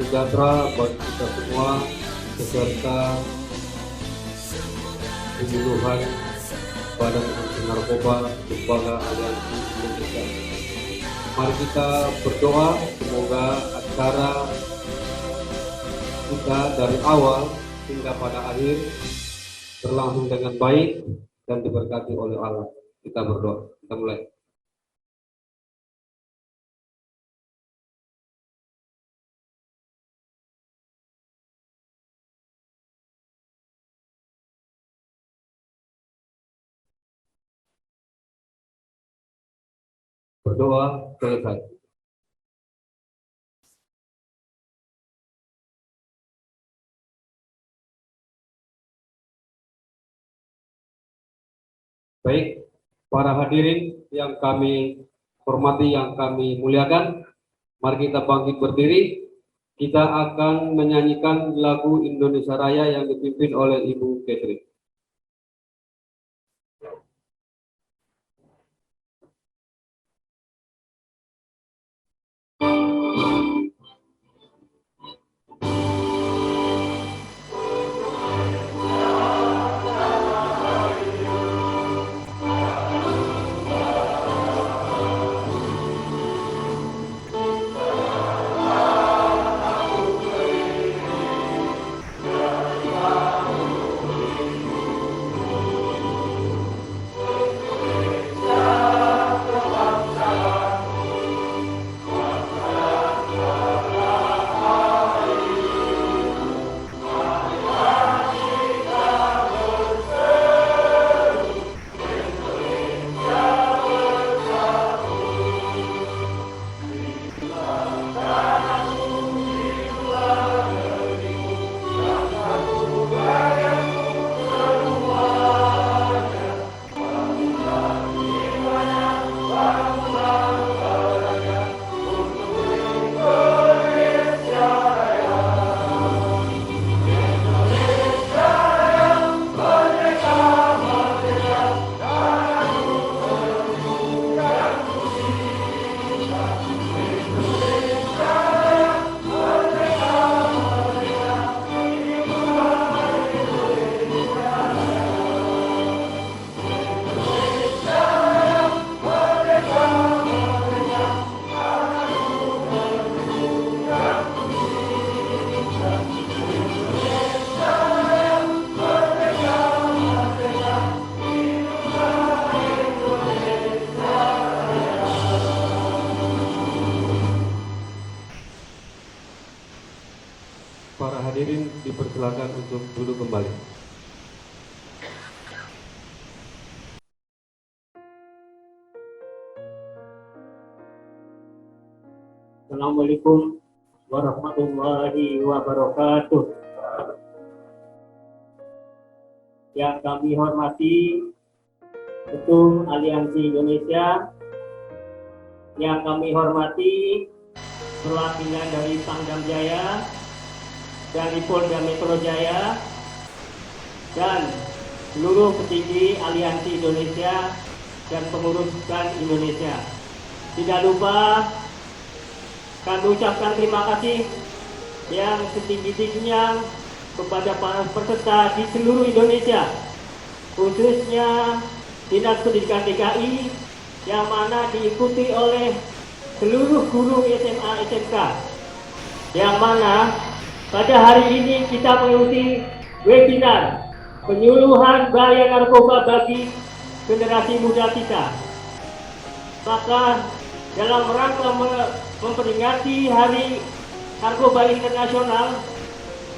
sejahtera bagi kita semua beserta pembunuhan Badan Anti Narkoba Lembaga Aliansi Indonesia. Mari kita berdoa semoga acara kita dari awal hingga pada akhir berlangsung dengan baik dan diberkati oleh Allah. Kita berdoa. Kita mulai. Berdoa selesai. Baik, para hadirin yang kami hormati, yang kami muliakan, mari kita bangkit berdiri. Kita akan menyanyikan lagu Indonesia Raya yang dipimpin oleh Ibu Catherine. Para hadirin dipersilakan untuk duduk kembali. Assalamualaikum warahmatullahi wabarakatuh. Yang kami hormati Ketum Aliansi Indonesia, yang kami hormati perwakilan dari Pangdam Jaya, dari Polda Metro Jaya, dan seluruh petinggi Aliansi Indonesia dan pengurus KAN Indonesia. Tidak lupa kami ucapkan terima kasih yang setinggi-tingginya kepada para peserta di seluruh Indonesia, khususnya Dinas Pendidikan DKI yang mana diikuti oleh seluruh guru SMA SMK, yang mana pada hari ini kita mengikuti webinar penyuluhan bahaya narkoba bagi generasi muda kita. Maka dalam rangka memperingati Hari Narkoba Internasional,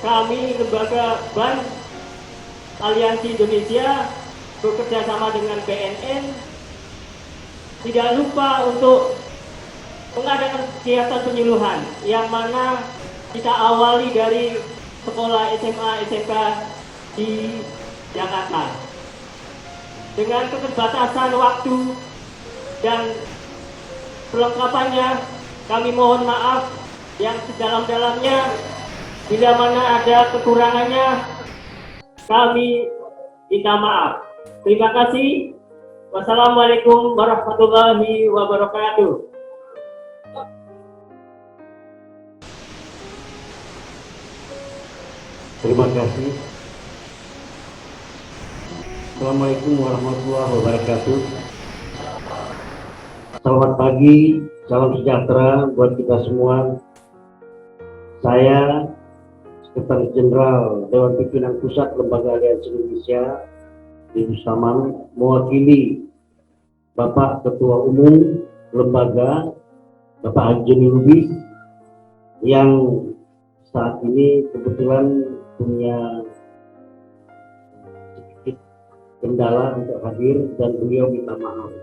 kami Lembaga BAN Aliansi Indonesia bekerja sama dengan BNN tidak lupa untuk mengadakan kegiatan penyuluhan yang mana kita awali dari sekolah SMA SMK di Jakarta. Dengan keterbatasan waktu dan perlengkapannya, kami mohon maaf yang sedalam-dalamnya. Bila mana ada kekurangannya, kami minta maaf. Terima kasih. Wassalamualaikum warahmatullahi wabarakatuh. Terima kasih. Assalamualaikum warahmatullahi wabarakatuh. Selamat pagi, salam sejahtera buat kita semua. Saya Sekretaris Jenderal Dewan Pimpinan Pusat Lembaga Aliansi Indonesia di Saman, mewakili Bapak Ketua Umum Lembaga, Bapak Haji Lubis, yang saat ini kebetulan punya sedikit kendala untuk hadir dan beliau minta maaf.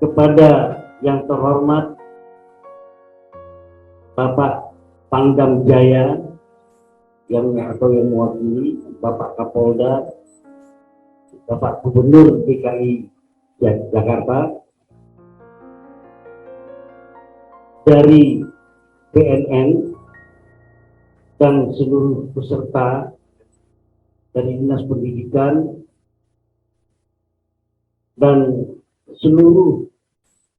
Kepada yang terhormat Bapak Pangdam Jaya yang mewakili Bapak Kapolda, Bapak Gubernur DKI Jakarta, dari BNN dan seluruh peserta dari Dinas Pendidikan dan seluruh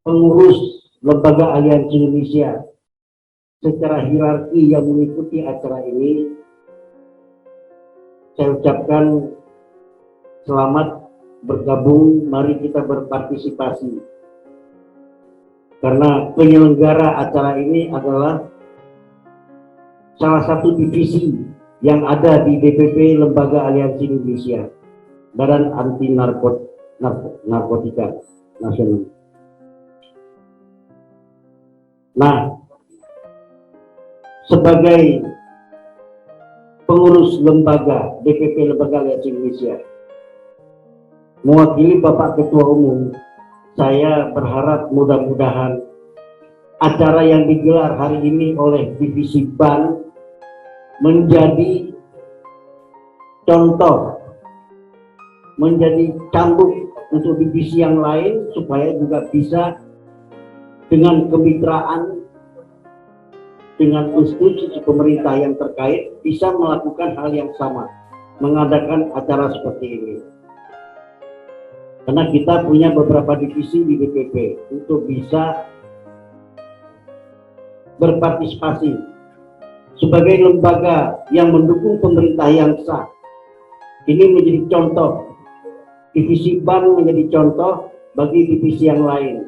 pengurus Lembaga Aliansi Indonesia secara hierarki yang mengikuti acara ini, saya ucapkan selamat bergabung, mari kita berpartisipasi. Karena penyelenggara acara ini adalah salah satu divisi yang ada di DPP Lembaga Aliansi Indonesia, Badan Anti Narkotika Nasional. Nah, sebagai pengurus lembaga DPP Lembaga Aliansi Indonesia, mewakili Bapak Ketua Umum, saya berharap mudah-mudahan acara yang digelar hari ini oleh Divisi BAN menjadi contoh, menjadi cambuk untuk divisi yang lain, supaya juga bisa dengan kemitraan dengan institusi pemerintah yang terkait bisa melakukan hal yang sama, mengadakan acara seperti ini. Karena kita punya beberapa divisi di DPP untuk bisa berpartisipasi sebagai lembaga yang mendukung pemerintah yang sah. Ini menjadi contoh, divisi BAN menjadi contoh bagi divisi yang lain.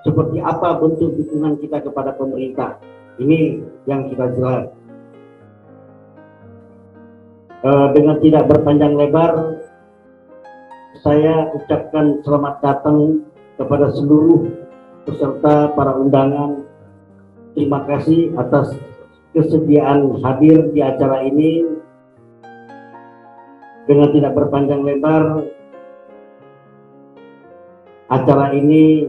Seperti apa bentuk dukungan kita kepada pemerintah, ini yang kita jelas. Dengan tidak berpanjang lebar, saya ucapkan selamat datang kepada seluruh peserta, para undangan. Terima kasih atas kesediaan hadir di acara ini. Dengan tidak berpanjang lebar, acara ini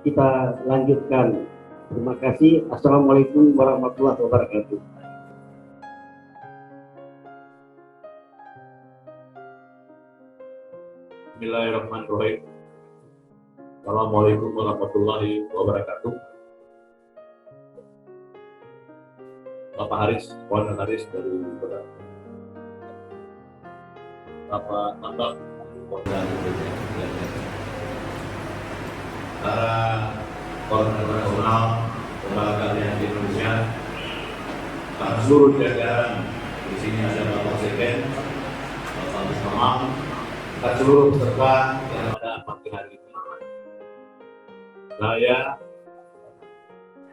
kita lanjutkan. Terima kasih. Assalamualaikum warahmatullahi wabarakatuh. Bismillahirrahmanirrahim. Assalamualaikum warahmatullahi wabarakatuh. Bapak Haris, Wan Haris dari Bapak Mantap, para koordinator nasional Lembaga Aliansi Indonesia, para seluruh jajaran. Di sini ada Bapak Sekjen, Bapak Mustamam, dan seluruh peserta yang ada pagi hari ini. Saya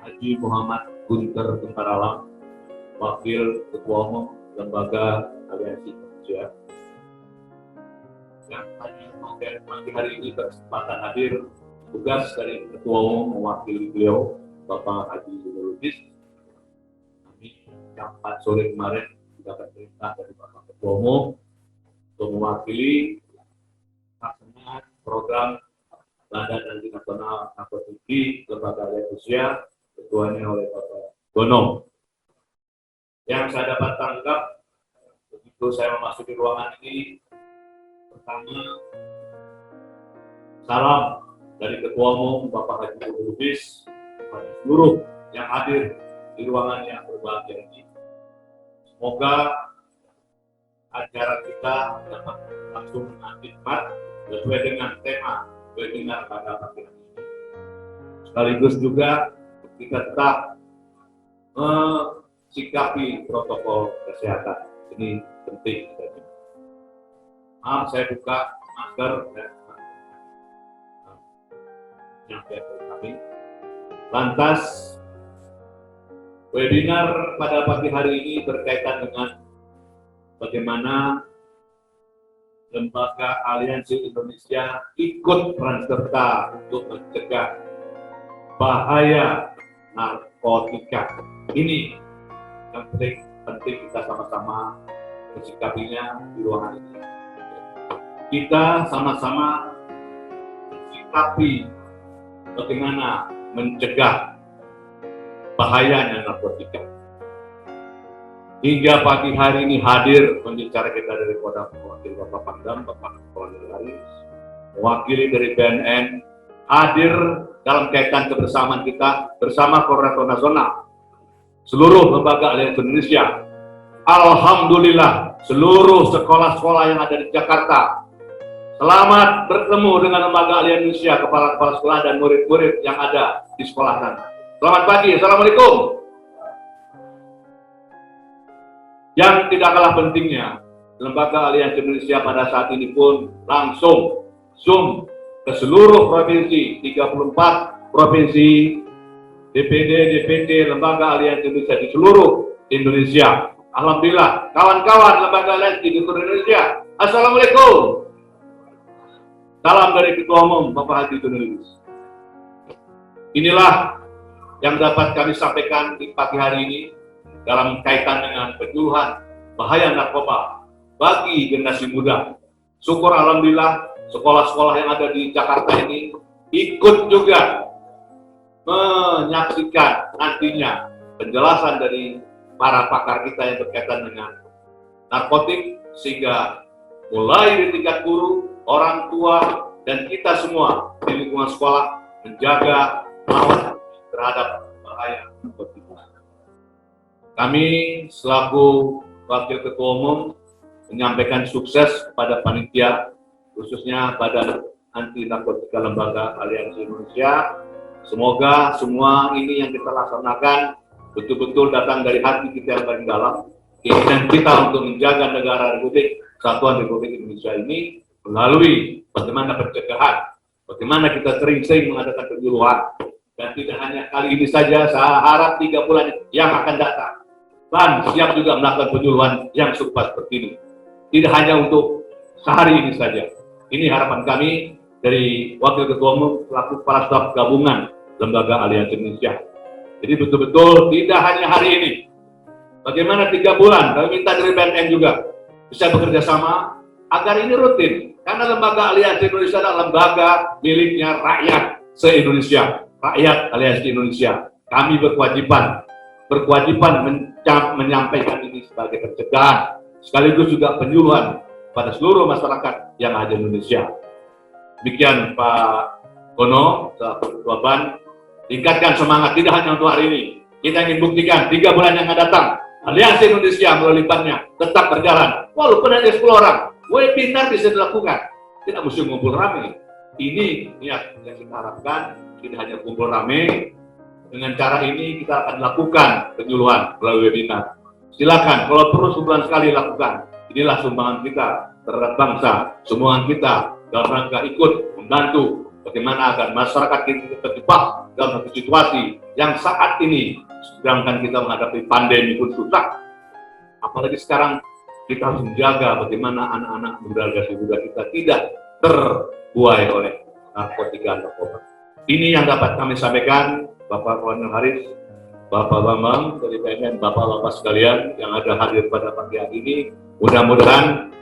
Haji Muhammad Gunter Tentaralam, Wakil Ketua Umum Lembaga Aliansi Indonesia, yang pagi hari ini berkesempatan hadir. Tugas dari Ketua Umum mewakili beliau, Bapak Haji Lubis. Kami yang 4 sore kemarin mendapat perintah dari Bapak Ketua Umum untuk mewakili pelaksanaan program Badan Anti Nasional Narkotika Lembaga Indonesia, ketuanya oleh Bapak Gono. Yang saya dapat tangkap begitu saya memasuki ruangan ini, pertama, salam dari Ketua Umum Bapak Haji Lubis kepada seluruh yang hadir di ruangan yang berbahagia ini. Semoga acara kita dapat langsung hikmat sesuai dengan tema webinar pada pagi ini. Sekaligus juga kita tetap mensikapi protokol kesehatan. Ini penting. Maaf, saya buka masker. Nyampe ke kami. Lantas, webinar pada pagi hari ini berkaitan dengan bagaimana Lembaga Aliansi Indonesia ikut peran serta untuk mencegah bahaya narkotika. Ini yang penting kita sama-sama mensikapinya di ruangan ini. Kita sama-sama mensikapi bagaimana mencegah bahayanya narkotika. Hingga pagi hari ini hadir pembicara kita dari Kodam, mewakili Bapak Pangdam, Bapak Kepala Negara, mewakili dari BNN, hadir dalam kaitan kebersamaan kita bersama Koordinator Nasional, seluruh lembaga Aliansi Indonesia. Alhamdulillah, seluruh sekolah-sekolah yang ada di Jakarta selamat bertemu dengan lembaga Aliansi Indonesia, kepala-kepala sekolah dan murid-murid yang ada di sekolah sana. Selamat pagi, Assalamualaikum. Yang tidak kalah pentingnya, Lembaga Aliansi Indonesia pada saat ini pun langsung Zoom ke seluruh provinsi, 34 provinsi, DPD, DPT, Lembaga Aliansi Indonesia di seluruh Indonesia. Alhamdulillah, kawan-kawan Lembaga Aliansi di seluruh Indonesia, Assalamualaikum. Salam dari Ketua Umum Bapak Haji Donald. Inilah yang dapat kami sampaikan di pagi hari ini dalam kaitan dengan penyuluhan bahaya narkoba bagi generasi muda. Syukur alhamdulillah sekolah-sekolah yang ada di Jakarta ini ikut juga menyaksikan nantinya penjelasan dari para pakar kita yang berkaitan dengan narkotik, sehingga mulai di tingkat guru, orang tua, dan kita semua di lingkungan sekolah menjaga lawan terhadap bahaya narkotika. Kami selaku Wakil Ketua Umum menyampaikan sukses kepada panitia, khususnya Badan Anti Narkotika Lembaga Aliansi Indonesia. Semoga semua ini yang kita laksanakan betul-betul datang dari hati kita yang paling dalam, keinginan kita untuk menjaga negara Republik Kesatuan Republik Indonesia ini melalui bagaimana pencegahan, bagaimana kita sering-sering mengadakan penyuluhan, dan tidak hanya kali ini saja, saya harap 3 bulan yang akan datang dan siap juga melakukan penyuluhan yang serupa seperti ini. Tidak hanya untuk sehari ini saja. Ini harapan kami dari Wakil Ketua Umum selaku Kepala Staf Gabungan Lembaga Aliansi Indonesia. Jadi betul-betul tidak hanya hari ini. Bagaimana 3 bulan, kami minta dari BNN juga bisa bekerja sama agar ini rutin. Karena Lembaga Aliansi Indonesia adalah lembaga miliknya rakyat se-Indonesia, rakyat Aliansi Indonesia. Kami berkewajiban menyampaikan ini sebagai pencegahan, sekaligus juga penyuluhan pada seluruh masyarakat yang ada di Indonesia. Demikian Pak Gono, Ketua BAN, tingkatkan semangat tidak hanya untuk hari ini. Kita ingin buktikan 3 bulan yang akan datang, Aliansi Indonesia melalui BAN-nya tetap berjalan. Walaupun hanya 10 orang, webinar bisa dilakukan. Tidak mesti ngumpul rame. Ini niat yang kita harapkan, tidak hanya kumpul rame. Dengan cara ini kita akan lakukan penyuluhan melalui webinar. Silakan, kalau perlu sebulan sekali lakukan. Inilah sumbangan kita terhadap bangsa, sumbangan kita dalam rangka ikut membantu bagaimana agar masyarakat kita terjebak dalam satu situasi yang saat ini sedangkan kita menghadapi pandemi pun susah. Apalagi sekarang kita harus menjaga bagaimana anak-anak muda kita tidak terbuai oleh narkotika dan narkoba. Ini yang dapat kami sampaikan, Bapak Kolonel Haris, Bapak Bambang dari BNN, Bapak-Bapak sekalian yang ada hadir pada pagi hari ini. Mudah-mudahan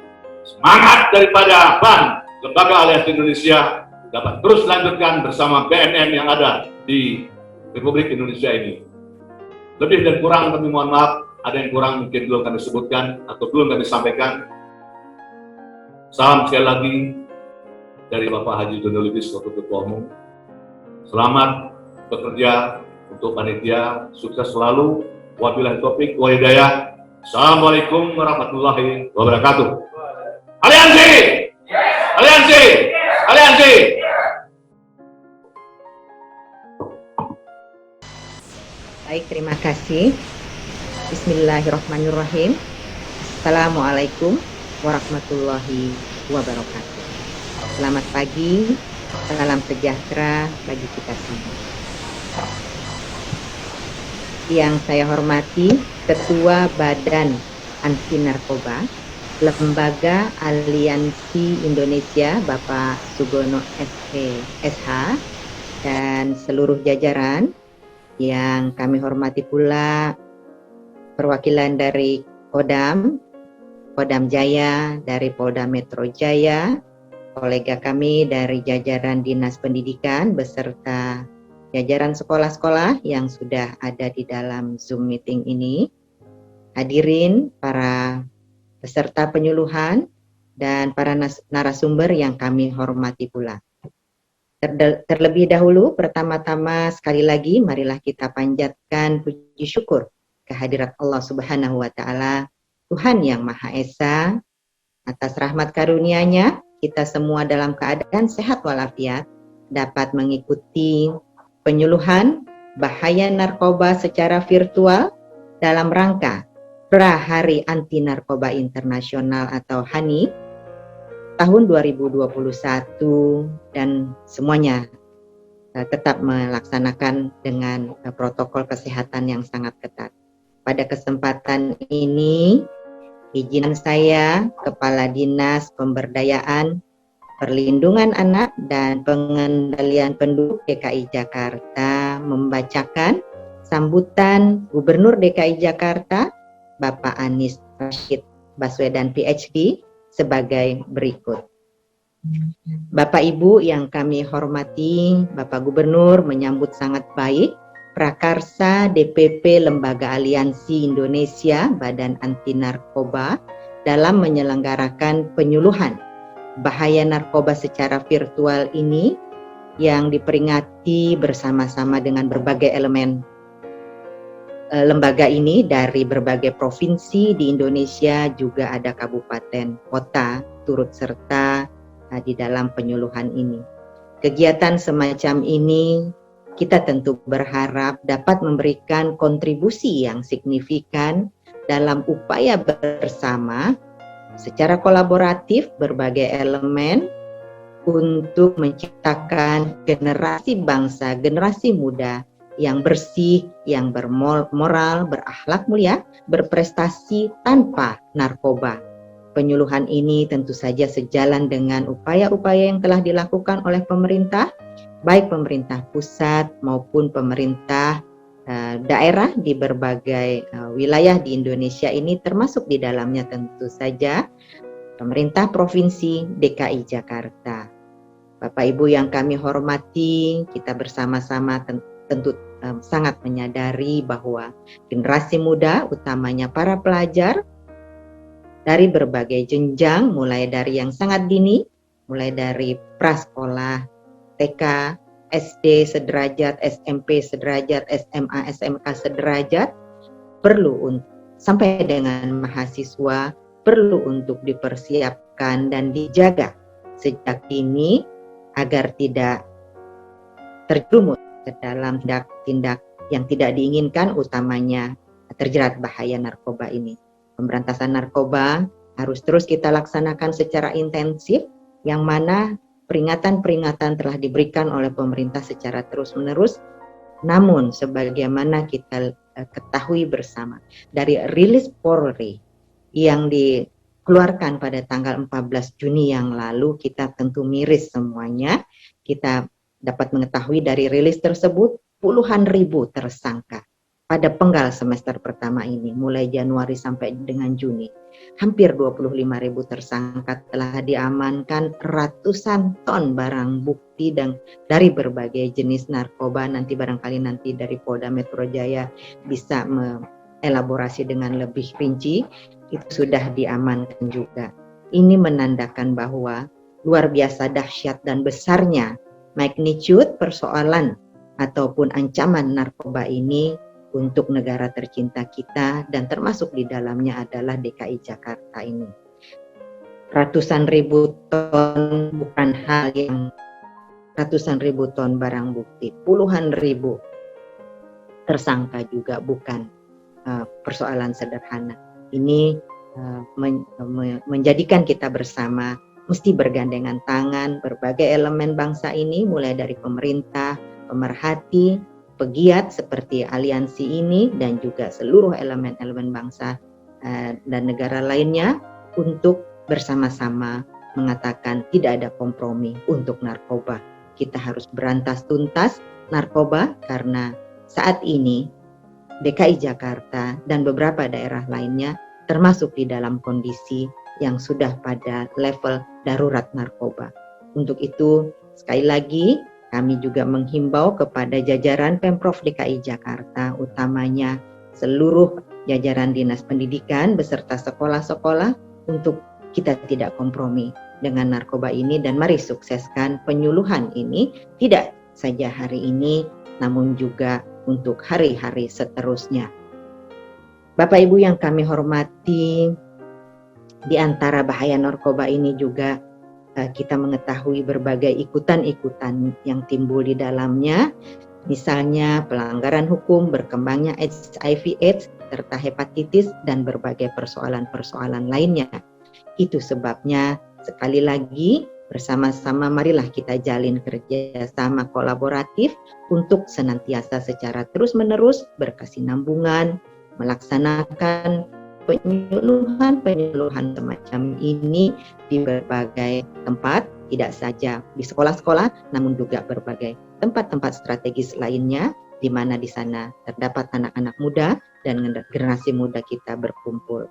semangat daripada BAN, Lembaga Aliansi Indonesia, dapat terus lanjutkan bersama BNN yang ada di Republik Indonesia ini. Lebih dan kurang kami mohon maaf, ada yang kurang mungkin belum kami sebutkan atau belum kami sampaikan. Salam sekali lagi dari Bapak Haji Donald Lubis, Wakil Ketua Umum. Selamat bekerja untuk panitia, sukses selalu. Wabillahi taufik wa hidayah. Assalamualaikum warahmatullahi wabarakatuh. Aliansi! Aliansi! Aliansi! Baik, terima kasih. Bismillahirrahmanirrahim. Assalamualaikum warahmatullahi wabarakatuh. Selamat pagi, salam sejahtera bagi kita semua. Yang saya hormati Ketua Badan Anti Narkoba Lembaga Aliansi Indonesia Bapak Sugono SH dan seluruh jajaran, yang kami hormati pula perwakilan dari Kodam Jaya, dari Polda Metro Jaya, kolega kami dari jajaran Dinas Pendidikan beserta jajaran sekolah-sekolah yang sudah ada di dalam Zoom meeting ini, hadirin para peserta penyuluhan dan para narasumber yang kami hormati pula. Terlebih dahulu, pertama-tama sekali lagi marilah kita panjatkan puji syukur kehadirat Allah Subhanahu wa Ta'ala, Tuhan yang Maha Esa. Atas rahmat karunia-Nya, kita semua dalam keadaan sehat walafiat dapat mengikuti penyuluhan bahaya narkoba secara virtual dalam rangka Pra-Hari Anti Narkoba Internasional atau HANI tahun 2021, dan semuanya tetap melaksanakan dengan protokol kesehatan yang sangat ketat. Pada kesempatan ini, izin saya, Kepala Dinas Pemberdayaan, Perlindungan Anak dan Pengendalian Penduduk DKI Jakarta membacakan sambutan Gubernur DKI Jakarta, Bapak Anies Rashid Baswedan PhD, sebagai berikut. Bapak Ibu yang kami hormati, Bapak Gubernur menyambut sangat baik prakarsa DPP Lembaga Aliansi Indonesia Badan Anti Narkoba dalam menyelenggarakan penyuluhan bahaya narkoba secara virtual ini yang diperingati bersama-sama dengan berbagai elemen lembaga ini dari berbagai provinsi di Indonesia, juga ada kabupaten, kota turut serta di dalam penyuluhan ini. Kegiatan semacam ini kita tentu berharap dapat memberikan kontribusi yang signifikan dalam upaya bersama secara kolaboratif berbagai elemen untuk menciptakan generasi bangsa, generasi muda yang bersih, yang bermoral, berakhlak mulia, berprestasi tanpa narkoba. Penyuluhan ini tentu saja sejalan dengan upaya-upaya yang telah dilakukan oleh pemerintah, baik pemerintah pusat maupun pemerintah daerah di berbagai wilayah di Indonesia ini, termasuk di dalamnya tentu saja pemerintah Provinsi DKI Jakarta. Bapak Ibu yang kami hormati, kita bersama-sama tentu sangat menyadari bahwa generasi muda, utamanya para pelajar dari berbagai jenjang, mulai dari yang sangat dini, mulai dari prasekolah, TK, SD sederajat, SMP sederajat, SMA, SMK sederajat, perlu sampai dengan mahasiswa, perlu untuk dipersiapkan dan dijaga sejak dini agar tidak terjerumus ke dalam tindak-tindak yang tidak diinginkan, utamanya terjerat bahaya narkoba ini. Pemberantasan narkoba harus terus kita laksanakan secara intensif, yang mana peringatan-peringatan telah diberikan oleh pemerintah secara terus-menerus. Namun sebagaimana kita ketahui bersama dari rilis Polri yang dikeluarkan pada tanggal 14 Juni yang lalu, kita tentu miris semuanya. Kita dapat mengetahui dari rilis tersebut puluhan ribu tersangka pada penggal semester pertama ini, mulai Januari sampai dengan Juni. Hampir 25.000 tersangka telah diamankan, ratusan ton barang bukti dan dari berbagai jenis narkoba. Nanti barangkali dari Polda Metro Jaya bisa mengelaborasi dengan lebih rinci, itu sudah diamankan juga. Ini menandakan bahwa luar biasa dahsyat dan besarnya magnitude persoalan ataupun ancaman narkoba ini untuk negara tercinta kita, dan termasuk di dalamnya adalah DKI Jakarta ini. Ratusan ribu ton bukan hal yang ratusan ribu ton barang bukti, puluhan ribu tersangka juga bukan persoalan sederhana. Ini menjadikan kita bersama mesti bergandengan tangan berbagai elemen bangsa ini, mulai dari pemerintah, pemerhati, pegiat seperti aliansi ini, dan juga seluruh elemen-elemen bangsa dan negara lainnya untuk bersama-sama mengatakan tidak ada kompromi untuk narkoba. Kita harus berantas tuntas narkoba karena saat ini DKI Jakarta dan beberapa daerah lainnya termasuk di dalam kondisi yang sudah pada level darurat narkoba. Untuk itu, sekali lagi kami juga menghimbau kepada jajaran Pemprov DKI Jakarta, utamanya seluruh jajaran Dinas Pendidikan beserta sekolah-sekolah, untuk kita tidak kompromi dengan narkoba ini, dan mari sukseskan penyuluhan ini tidak saja hari ini namun juga untuk hari-hari seterusnya. Bapak Ibu yang kami hormati, di antara bahaya narkoba ini juga kita mengetahui berbagai ikutan-ikutan yang timbul di dalamnya, misalnya pelanggaran hukum, berkembangnya HIV/AIDS serta hepatitis dan berbagai persoalan-persoalan lainnya. Itu sebabnya sekali lagi bersama-sama marilah kita jalin kerjasama kolaboratif untuk senantiasa secara terus-menerus berkesinambungan melaksanakan penyuluhan semacam ini di berbagai tempat, tidak saja di sekolah-sekolah, namun juga berbagai tempat-tempat strategis lainnya, di mana di sana terdapat anak-anak muda dan generasi muda kita berkumpul.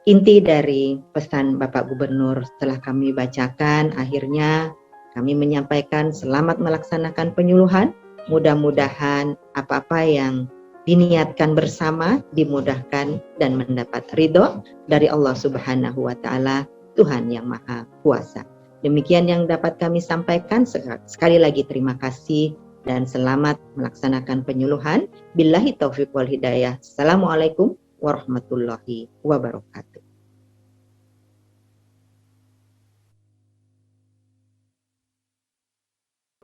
Inti dari pesan Bapak Gubernur setelah kami bacakan, akhirnya kami menyampaikan selamat melaksanakan penyuluhan, mudah-mudahan apa-apa yang diniatkan bersama dimudahkan dan mendapat ridho dari Allah Subhanahu wa Ta'ala, Tuhan yang Maha Kuasa. Demikian yang dapat kami sampaikan. Sekali lagi terima kasih dan selamat melaksanakan penyuluhan. Billahi taufiq wal hidayah. Assalamualaikum warahmatullahi wabarakatuh.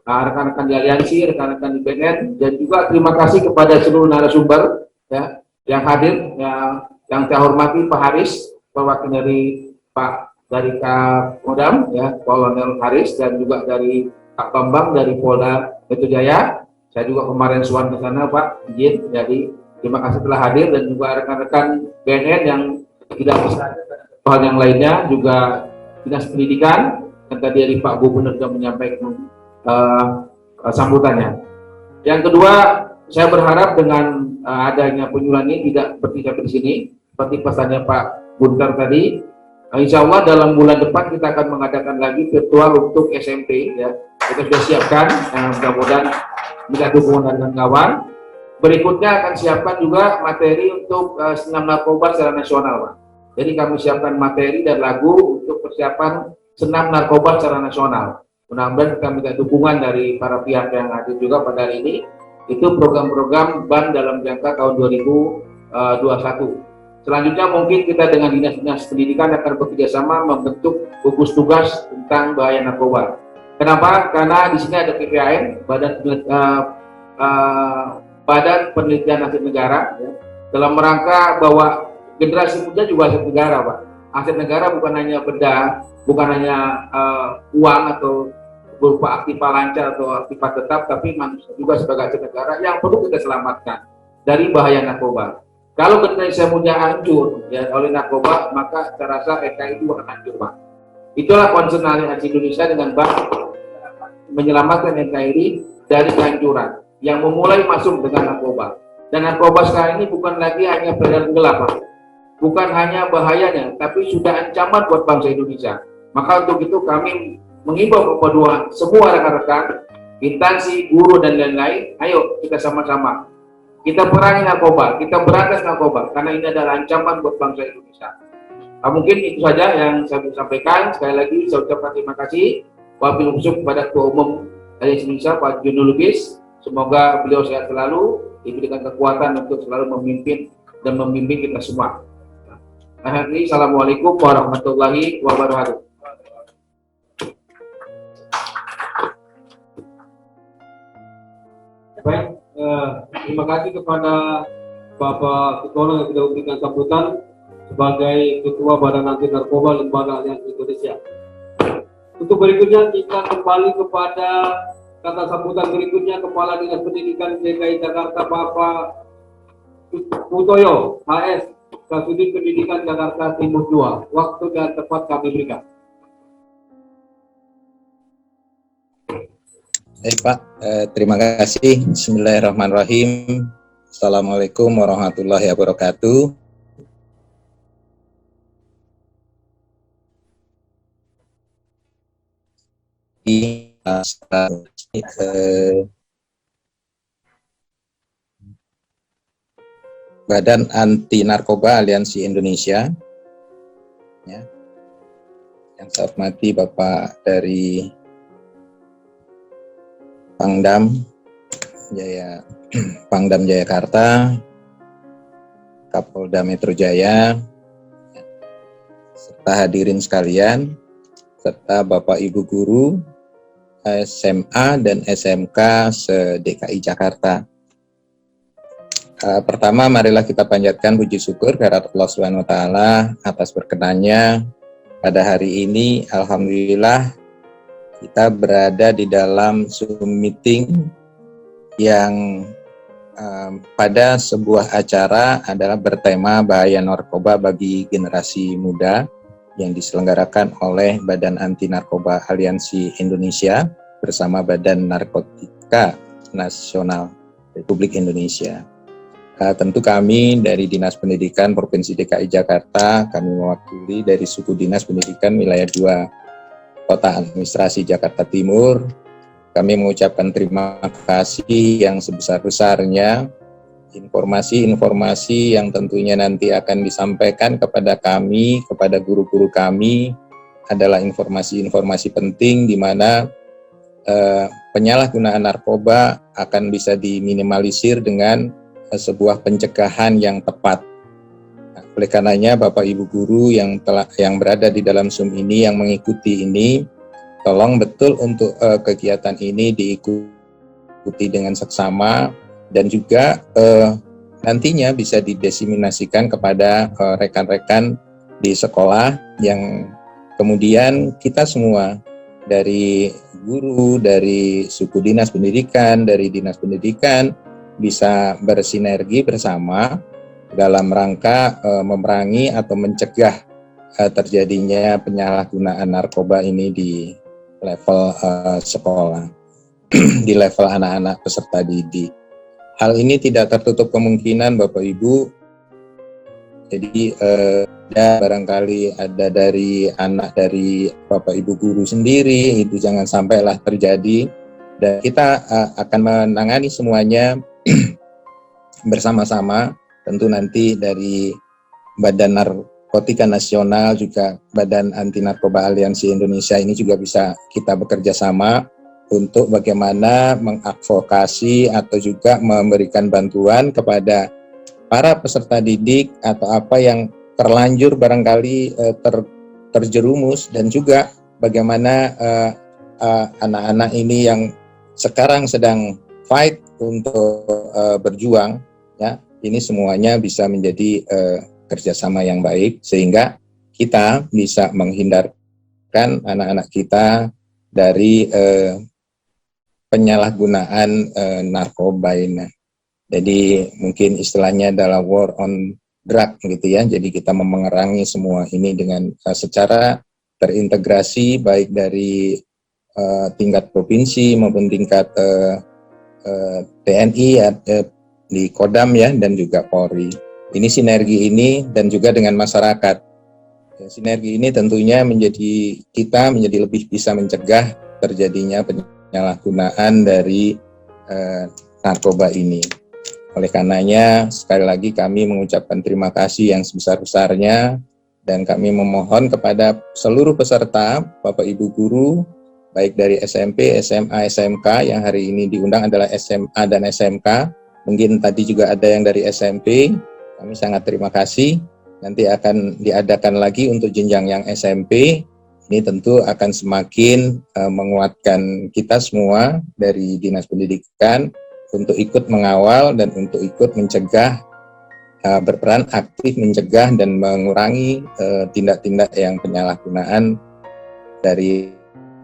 Rekan-rekan di aliansi, rekan-rekan di BNN, dan juga terima kasih kepada seluruh narasumber ya yang hadir, yang saya hormati Pak Haris, perwakilan dari dari Kodam ya, Kolonel Haris, dan juga dari Pak Bambang dari Polda Metro Jaya. Saya juga kemarin suan ke sana Pak, izin. Jadi terima kasih telah hadir, dan juga rekan-rekan BNN yang tidak bisa hal yang lainnya, juga Dinas Pendidikan, yang tadi dari Pak Gubernur sudah menyampaikan sambutannya. Yang kedua, saya berharap dengan adanya penyuluhan ini tidak seperti di sini, seperti pesannya Pak Gunter tadi. Insya Allah dalam bulan depan kita akan mengadakan lagi virtual untuk SMP ya. Kita sudah siapkan, mudah-mudahan bisa dukungan dan kawan. Berikutnya akan siapkan juga materi untuk senam narkoba secara nasional, Pak. Jadi kami siapkan materi dan lagu untuk persiapan senam narkoba secara nasional. Mudah-mudahan kita minta dukungan dari para pihak yang hadir juga pada hari ini. Itu program-program BAN dalam jangka tahun 2021. Selanjutnya mungkin kita dengan dinas-dinas pendidikan akan bekerjasama membentuk gugus tugas tentang bahaya narkoba. Kenapa? Karena di sini ada PPAN, Badan Penelitian Aset Negara, ya, dalam rangka bahwa generasi muda juga aset negara, Pak. Aset negara bukan hanya benda, bukan hanya uang atau berupa aktiva lancar atau aktiva tetap, tapi manusia juga sebagai aset negara yang perlu kita selamatkan dari bahaya narkoba. Kalau generasi muda hancur ya oleh narkoba, maka saya rasa NKRI itu akan hancur, Pak. Itulah concern aliansi Indonesia dengan Bank menyelamatkan NKRI dari kehancuran yang memulai masuk dengan narkoba. Dan narkoba sekarang ini bukan lagi hanya peredaran gelap, Pak. Bukan hanya bahayanya, tapi sudah ancaman buat bangsa Indonesia. Maka untuk itu kami mengimbau kepada semua rekan-rekan, instansi, guru, dan lain-lain, ayo kita sama-sama. Kita perangi narkoba, kita berantas narkoba, karena ini adalah ancaman buat bangsa Indonesia. Mungkin itu saja yang saya bisa sampaikan. Sekali lagi saya ucapkan terima kasih. Wabil khusus kepada Ketua Umum Aliansi Indonesia, Pak Jono Lubis. Semoga beliau sehat selalu, diberikan kekuatan untuk selalu memimpin dan membimbing kita semua. Assalamualaikum warahmatullahi wabarakatuh. Baik, terima kasih kepada Bapak Sugono yang sudah memberikan sambutan sebagai Ketua Badan Anti Narkoba Lembaga Aliansi Indonesia. Untuk berikutnya kita kembali kepada kata sambutan berikutnya Kepala Dinas Pendidikan DKI Jakarta Bapak Putoyo HS, Kasudin Pendidikan Jakarta Timur 2. Waktu dan tempat kami berikan. Baik Pak, terima kasih. Bismillahirrahmanirrahim. Assalamualaikum warahmatullahi wabarakatuh. Badan Anti Narkoba Aliansi Indonesia, ya. Yang saya hormati Bapak dari Pangdam Jayakarta, Kapolda Metro Jaya, serta hadirin sekalian, serta Bapak Ibu Guru SMA dan SMK se-DKI Jakarta. Pertama, marilah kita panjatkan puji syukur kehadirat Allah Subhanahu wa Ta'ala atas berkenannya pada hari ini. Alhamdulillah kita berada di dalam Zoom meeting yang pada sebuah acara adalah bertema bahaya narkoba bagi generasi muda yang diselenggarakan oleh Badan Anti Narkoba Aliansi Indonesia bersama Badan Narkotika Nasional Republik Indonesia. Tentu kami dari Dinas Pendidikan Provinsi DKI Jakarta, kami mewakili dari suku Dinas Pendidikan Wilayah 2 Kota Administrasi Jakarta Timur. Kami mengucapkan terima kasih yang sebesar-besarnya. Informasi-informasi yang tentunya nanti akan disampaikan kepada kami, kepada guru-guru kami, adalah informasi-informasi penting di mana penyalahgunaan narkoba akan bisa diminimalisir dengan sebuah pencegahan yang tepat. Oleh karenanya Bapak Ibu guru yang berada di dalam Zoom ini, yang mengikuti ini, tolong betul untuk kegiatan ini diikuti dengan seksama dan juga nantinya bisa didiseminasikan kepada rekan-rekan di sekolah, yang kemudian kita semua dari guru, dari suku dinas pendidikan, dari dinas pendidikan bisa bersinergi bersama dalam rangka memerangi atau mencegah terjadinya penyalahgunaan narkoba ini di level sekolah, di level anak-anak peserta didik. Hal ini tidak tertutup kemungkinan Bapak Ibu, jadi barangkali ada dari anak dari Bapak Ibu guru sendiri, itu jangan sampailah terjadi, dan kita akan menangani semuanya bersama-sama. Tentu nanti dari Badan Narkotika Nasional, juga Badan Anti Narkoba Aliansi Indonesia ini juga bisa kita bekerja sama untuk bagaimana mengadvokasi atau juga memberikan bantuan kepada para peserta didik atau apa yang terlanjur barangkali terjerumus, dan juga bagaimana anak-anak ini yang sekarang sedang fight untuk berjuang, ya, ini semuanya bisa menjadi kerjasama yang baik sehingga kita bisa menghindarkan anak-anak kita dari penyalahgunaan narkoba ini. Jadi mungkin istilahnya adalah war on drug gitu ya. Jadi kita memerangi semua ini dengan secara terintegrasi, baik dari tingkat provinsi maupun tingkat TNI ya, di Kodam ya, dan juga Polri. Ini sinergi ini dan juga dengan masyarakat. Ya, sinergi ini tentunya kita menjadi lebih bisa mencegah terjadinya penyalahgunaan dari narkoba ini. Oleh karenanya sekali lagi kami mengucapkan terima kasih yang sebesar-besarnya, dan kami memohon kepada seluruh peserta, Bapak Ibu guru, baik dari SMP, SMA, SMK, yang hari ini diundang adalah SMA dan SMK. Mungkin tadi juga ada yang dari SMP, kami sangat terima kasih. Nanti akan diadakan lagi untuk jenjang yang SMP. Ini tentu akan semakin menguatkan kita semua dari Dinas Pendidikan untuk ikut mengawal dan untuk ikut mencegah berperan aktif mencegah dan mengurangi tindak-tindak yang penyalahgunaan dari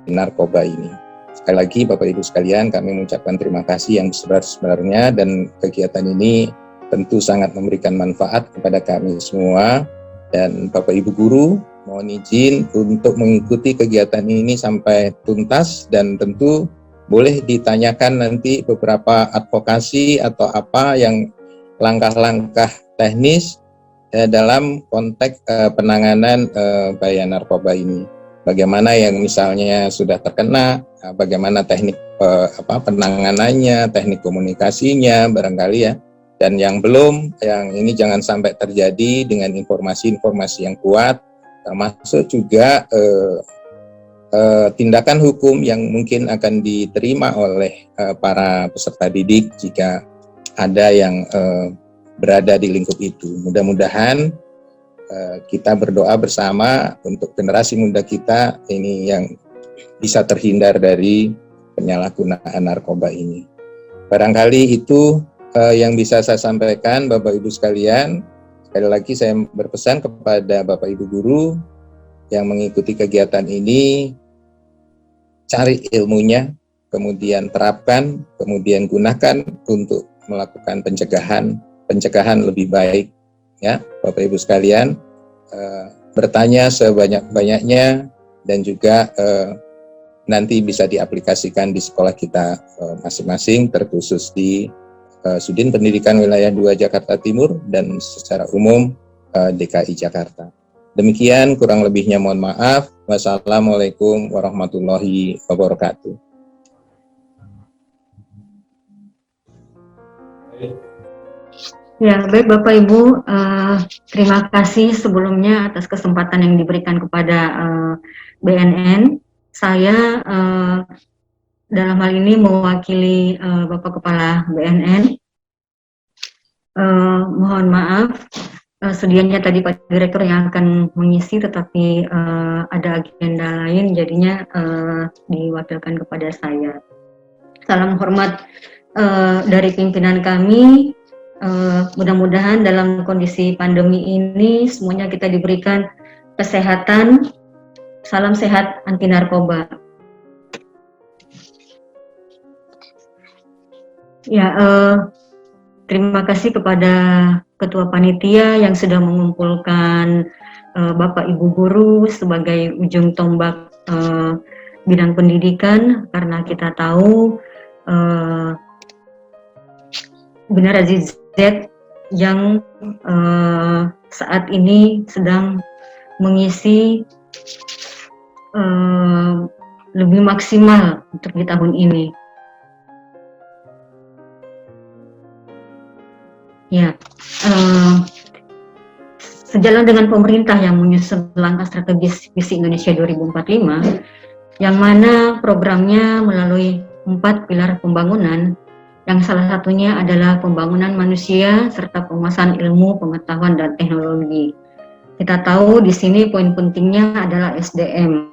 narkoba ini. Sekali lagi Bapak Ibu sekalian, kami mengucapkan terima kasih yang sebenarnya, dan kegiatan ini tentu sangat memberikan manfaat kepada kami semua. Dan Bapak Ibu guru, mohon izin untuk mengikuti kegiatan ini sampai tuntas, dan tentu boleh ditanyakan nanti beberapa advokasi atau apa yang langkah-langkah teknis dalam konteks penanganan bahaya narkoba ini. Bagaimana yang misalnya sudah terkena, bagaimana teknik penanganannya, teknik komunikasinya barangkali ya. Dan yang belum, yang ini jangan sampai terjadi dengan informasi-informasi yang kuat, termasuk juga tindakan hukum yang mungkin akan diterima oleh para peserta didik jika ada yang berada di lingkup itu. Mudah-mudahan kita berdoa bersama untuk generasi muda kita ini yang bisa terhindar dari penyalahgunaan narkoba ini. Barangkali itu yang bisa saya sampaikan Bapak Ibu sekalian. Sekali lagi saya berpesan kepada Bapak Ibu guru yang mengikuti kegiatan ini, cari ilmunya, kemudian terapkan, kemudian gunakan untuk melakukan pencegahan lebih baik. Ya, Bapak Ibu sekalian, bertanya sebanyak-banyaknya dan juga nanti bisa diaplikasikan di sekolah kita masing-masing, terkhusus di Sudin Pendidikan Wilayah 2 Jakarta Timur dan secara umum DKI Jakarta. Demikian, kurang lebihnya mohon maaf. Wassalamualaikum warahmatullahi wabarakatuh. Ya, baik Bapak Ibu, terima kasih sebelumnya atas kesempatan yang diberikan kepada BNN. Saya dalam hal ini mewakili Bapak Kepala BNN. Mohon maaf, sedianya tadi Pak Direktur yang akan mengisi, tetapi ada agenda lain, jadinya diwakilkan kepada saya. Salam hormat dari pimpinan kami. Mudah-mudahan dalam kondisi pandemi ini semuanya kita diberikan kesehatan. Salam sehat anti narkoba. Ya, terima kasih kepada Ketua Panitia yang sudah mengumpulkan Bapak Ibu guru sebagai ujung tombak bidang pendidikan, karena kita tahu generasi Z yang saat ini sedang mengisi lebih maksimal untuk di tahun ini. Ya, sejalan dengan pemerintah yang menyusun langkah strategis Visi Indonesia 2045, yang mana programnya melalui 4 pilar pembangunan, yang salah satunya adalah pembangunan manusia serta penguasaan ilmu, pengetahuan, dan teknologi. Kita tahu di sini poin pentingnya adalah SDM.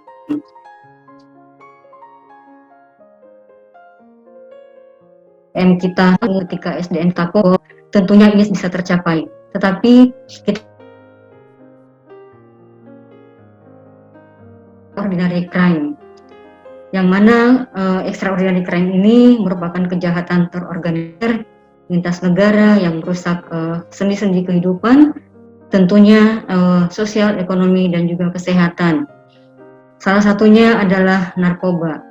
Kita ketika SDM tako, tentunya ini bisa tercapai. Tetapi kita ordinary crime, yang mana extraordinary crime ini merupakan kejahatan terorganisir lintas negara yang merusak sendi-sendi kehidupan, tentunya sosial, ekonomi, dan juga kesehatan. Salah satunya adalah narkoba.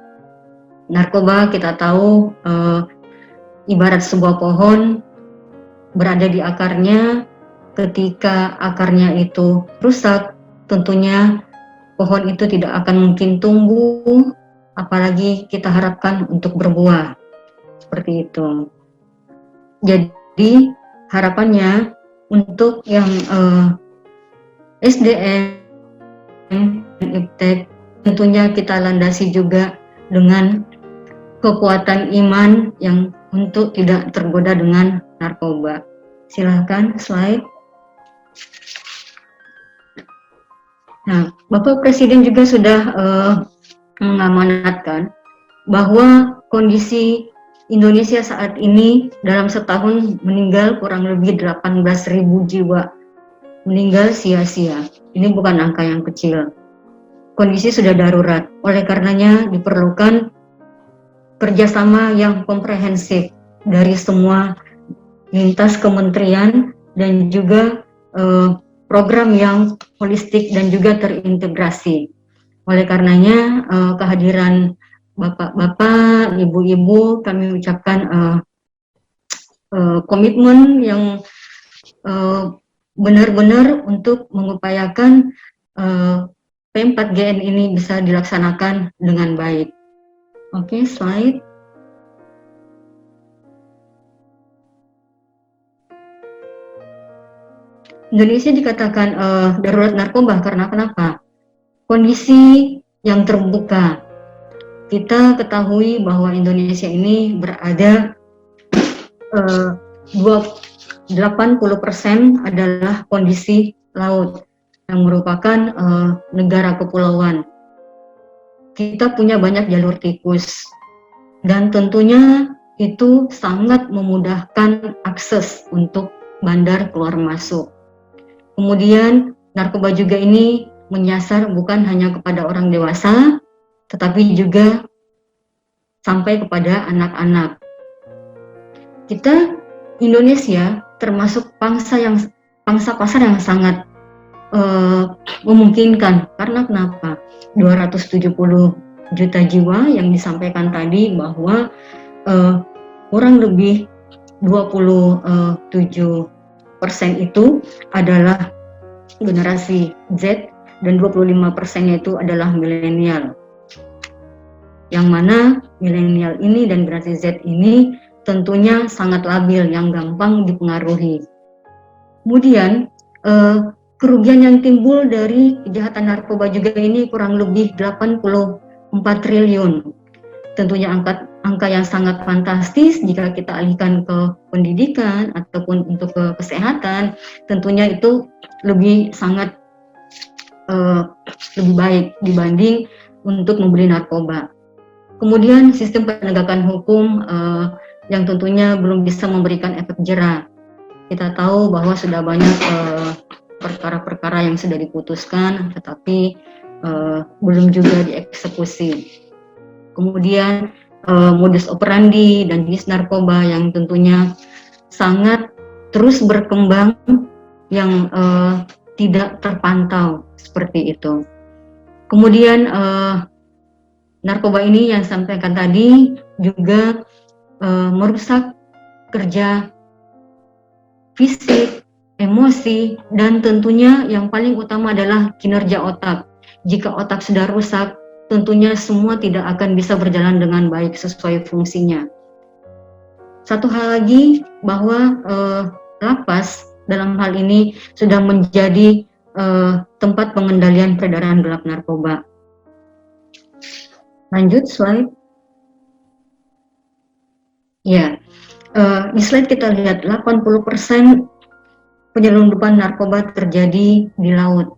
Narkoba kita tahu ibarat sebuah pohon berada di akarnya. Ketika akarnya itu rusak, tentunya pohon itu tidak akan mungkin tumbuh, apalagi kita harapkan untuk berbuah, seperti itu. Jadi harapannya untuk yang SDM, iptek, tentunya kita landasi juga dengan kekuatan iman yang untuk tidak tergoda dengan narkoba. Silahkan slide. Nah, Bapak Presiden juga sudah mengamanatkan bahwa kondisi Indonesia saat ini dalam setahun meninggal kurang lebih 18.000 jiwa meninggal sia-sia. Ini bukan angka yang kecil. Kondisi sudah darurat. Oleh karenanya diperlukan kerjasama yang komprehensif dari semua lintas kementerian dan juga program yang holistik dan juga terintegrasi. Oleh karenanya kehadiran bapak-bapak, ibu-ibu, kami ucapkan komitmen yang benar-benar untuk mengupayakan P4GN ini bisa dilaksanakan dengan baik. Oke, slide. Indonesia dikatakan darurat narkoba karena kenapa? Kondisi yang terbuka. Kita ketahui bahwa Indonesia ini berada 80% adalah kondisi laut yang merupakan negara kepulauan. Kita punya banyak jalur tikus dan tentunya itu sangat memudahkan akses untuk bandar keluar masuk. Kemudian narkoba juga ini menyasar bukan hanya kepada orang dewasa, tetapi juga sampai kepada anak-anak. Kita Indonesia termasuk pangsa pasar yang sangat memungkinkan. Karena kenapa? 270 juta jiwa yang disampaikan tadi bahwa kurang lebih 27% itu adalah generasi Z dan 25%-nya itu adalah milenial. Yang mana milenial ini dan generasi Z ini tentunya sangat labil, yang gampang dipengaruhi. Kemudian kerugian yang timbul dari kejahatan narkoba juga ini kurang lebih 84 triliun. Tentunya angka yang sangat fantastis jika kita alihkan ke pendidikan ataupun untuk ke kesehatan, tentunya itu lebih baik dibanding untuk membeli narkoba. Kemudian sistem penegakan hukum yang tentunya belum bisa memberikan efek jera. Kita tahu bahwa sudah banyak perkara-perkara yang sudah diputuskan, tetapi belum juga dieksekusi. Kemudian modus operandi dan jenis narkoba yang tentunya sangat terus berkembang, yang tidak terpantau seperti itu. Kemudian narkoba ini yang sampaikan tadi juga merusak kerja fisik, emosi, dan tentunya yang paling utama adalah kinerja otak. Jika otak sudah rusak, tentunya semua tidak akan bisa berjalan dengan baik sesuai fungsinya. Satu hal lagi bahwa lapas dalam hal ini sudah menjadi tempat pengendalian peredaran gelap narkoba. Lanjut slide. Ya, di slide kita lihat 80% penyelundupan narkoba terjadi di laut.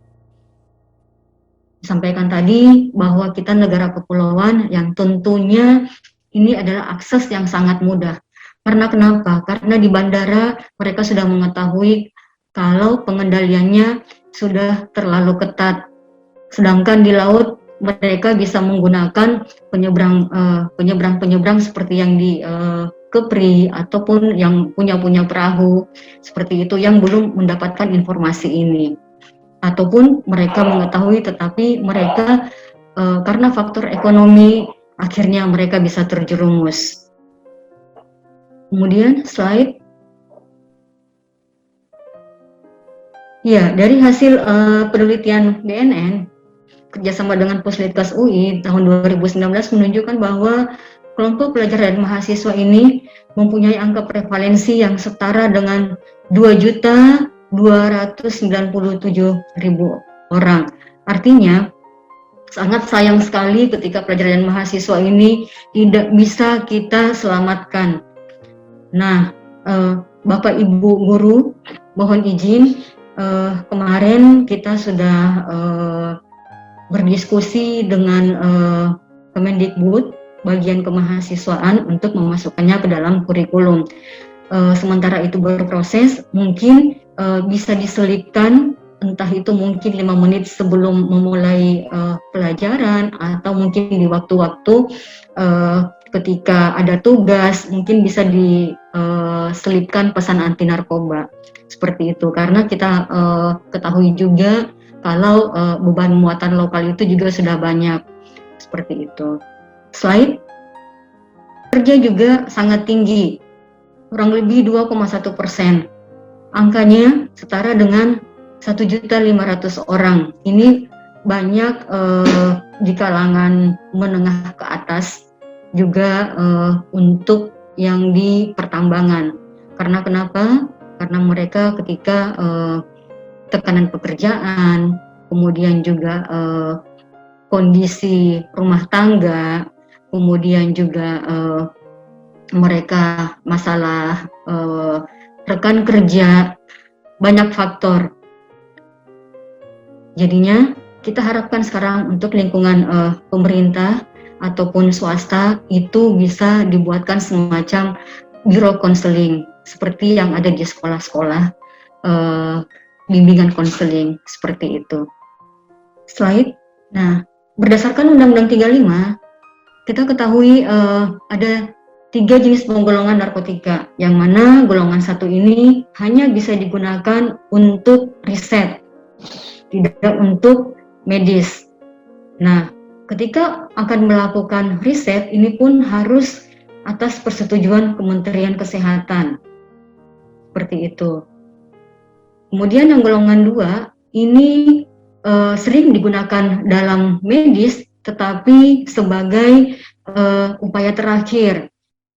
Disampaikan tadi bahwa kita negara kepulauan yang tentunya ini adalah akses yang sangat mudah. Karena kenapa? Karena di bandara mereka sudah mengetahui kalau pengendaliannya sudah terlalu ketat. Sedangkan di laut mereka bisa menggunakan penyeberang seperti yang di Kepri ataupun yang punya perahu seperti itu yang belum mendapatkan informasi ini. Ataupun mereka mengetahui tetapi mereka karena faktor ekonomi akhirnya mereka bisa terjerumus. Kemudian slide. Ya, dari hasil penelitian BNN kerjasama dengan Puslitkas UI tahun 2019 menunjukkan bahwa kelompok pelajar dan mahasiswa ini mempunyai angka prevalensi yang setara dengan 2.297.000 orang. Artinya sangat sayang sekali ketika pelajar dan mahasiswa ini tidak bisa kita selamatkan. Nah, Bapak Ibu guru, mohon izin, kemarin kita sudah berdiskusi dengan Kemendikbud bagian kemahasiswaan untuk memasukkannya ke dalam kurikulum. Sementara itu berproses, mungkin bisa diselipkan, entah itu mungkin 5 menit sebelum memulai pelajaran, atau mungkin di waktu-waktu ketika ada tugas, mungkin bisa diselipkan pesan anti narkoba seperti itu. Karena kita ketahui juga kalau beban muatan lokal itu juga sudah banyak seperti itu. Slide. Kerja juga sangat tinggi, kurang lebih 2,1%. Angkanya setara dengan 1.500.000 orang. Ini banyak di kalangan menengah ke atas, juga untuk yang di pertambangan. Karena kenapa? Karena mereka ketika tekanan pekerjaan, kemudian juga kondisi rumah tangga, kemudian juga mereka masalah rekan kerja, banyak faktor. Jadinya kita harapkan sekarang untuk lingkungan pemerintah ataupun swasta itu bisa dibuatkan semacam biro konseling seperti yang ada di sekolah-sekolah, bimbingan konseling seperti itu. Slide. Nah, berdasarkan Undang-Undang 35, kita ketahui ada 3 jenis penggolongan narkotika, yang mana golongan 1 ini hanya bisa digunakan untuk riset, tidak untuk medis. Nah, ketika akan melakukan riset, ini pun harus atas persetujuan Kementerian Kesehatan. Seperti itu. Kemudian yang golongan 2, ini sering digunakan dalam medis, tetapi sebagai upaya terakhir.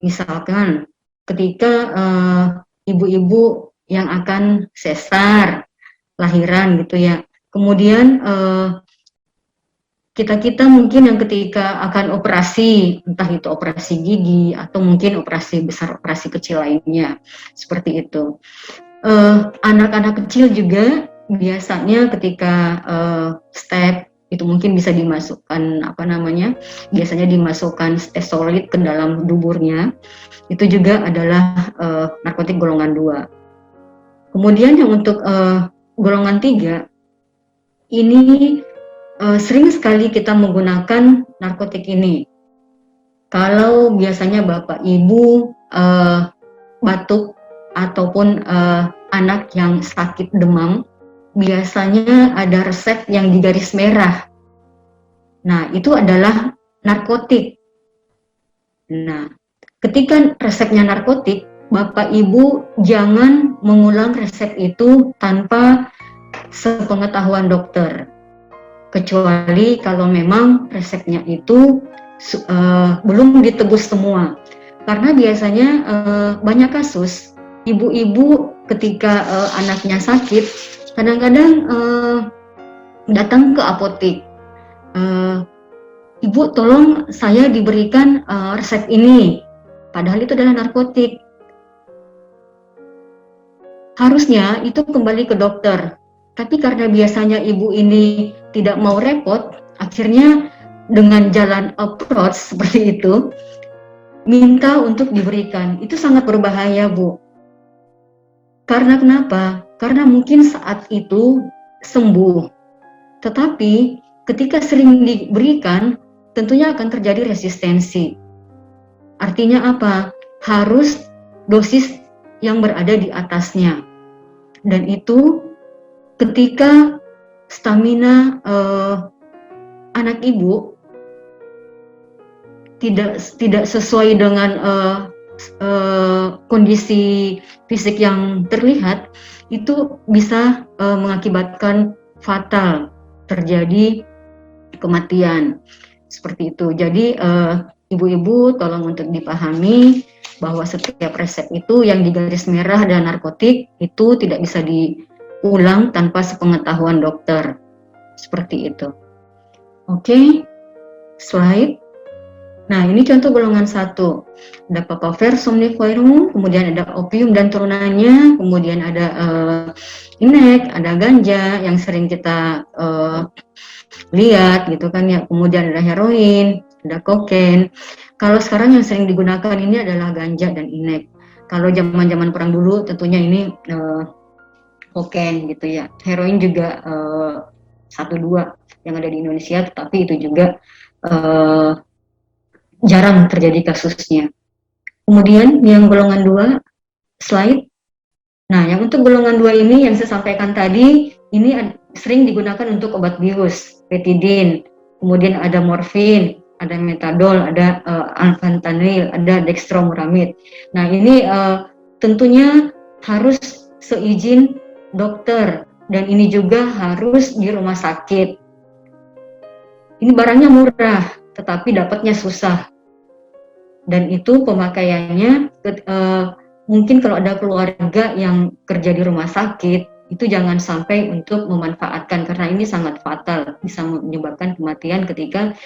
Misalkan ketika ibu-ibu yang akan sesar, lahiran gitu ya. Kemudian kita mungkin yang ketika akan operasi, entah itu operasi gigi atau mungkin operasi besar, operasi kecil lainnya, seperti itu. Anak-anak kecil juga biasanya ketika step itu mungkin bisa dimasukkan biasanya dimasukkan stesolid ke dalam duburnya. Itu juga adalah narkotik golongan 2. Kemudian yang untuk golongan 3 ini sering sekali kita menggunakan narkotik ini. Kalau biasanya Bapak Ibu batuk ataupun anak yang sakit demam, biasanya ada resep yang digaris merah. Nah, itu adalah narkotik. Nah, ketika resepnya narkotik, Bapak Ibu jangan mengulang resep itu tanpa sepengetahuan dokter. Kecuali kalau memang resepnya itu belum ditebus semua. Karena biasanya banyak kasus ibu-ibu ketika anaknya sakit, kadang-kadang datang ke apotek, ibu tolong saya diberikan resep ini, padahal itu adalah narkotik. Harusnya itu kembali ke dokter, tapi karena biasanya ibu ini tidak mau repot, akhirnya dengan jalan approach seperti itu, minta untuk diberikan. Itu sangat berbahaya, Bu. Karena kenapa? Karena mungkin saat itu sembuh, tetapi ketika sering diberikan, tentunya akan terjadi resistensi. Artinya apa? Harus dosis yang berada di atasnya. Dan itu ketika stamina anak ibu tidak sesuai dengan kondisi fisik yang terlihat, itu bisa mengakibatkan fatal, terjadi kematian seperti itu. Jadi ibu-ibu tolong untuk dipahami bahwa setiap resep itu yang digaris merah dan narkotik itu tidak bisa diulang tanpa sepengetahuan dokter, seperti itu. Oke, slide. Nah, ini contoh golongan 1. Ada papaver, somniferum, kemudian ada opium dan turunannya, kemudian ada inek, ada ganja yang sering kita lihat gitu kan ya. Kemudian ada heroin, ada kokain. Kalau sekarang yang sering digunakan ini adalah ganja dan inek. Kalau zaman-zaman perang dulu tentunya ini kokain gitu ya. Heroin juga 1-2 yang ada di Indonesia, tetapi itu juga jarang terjadi kasusnya. Kemudian yang golongan 2, slide. Nah, yang untuk golongan 2 ini yang saya sampaikan tadi, ini sering digunakan untuk obat bius, petidin, kemudian ada morfin, ada metadol, ada fentanyl, ada dextromuramid. Nah, ini tentunya harus seizin dokter, dan ini juga harus di rumah sakit. Ini barangnya murah, tetapi dapatnya susah. Dan itu pemakaiannya mungkin kalau ada keluarga yang kerja di rumah sakit, itu jangan sampai untuk memanfaatkan, karena ini sangat fatal, bisa menyebabkan kematian ketika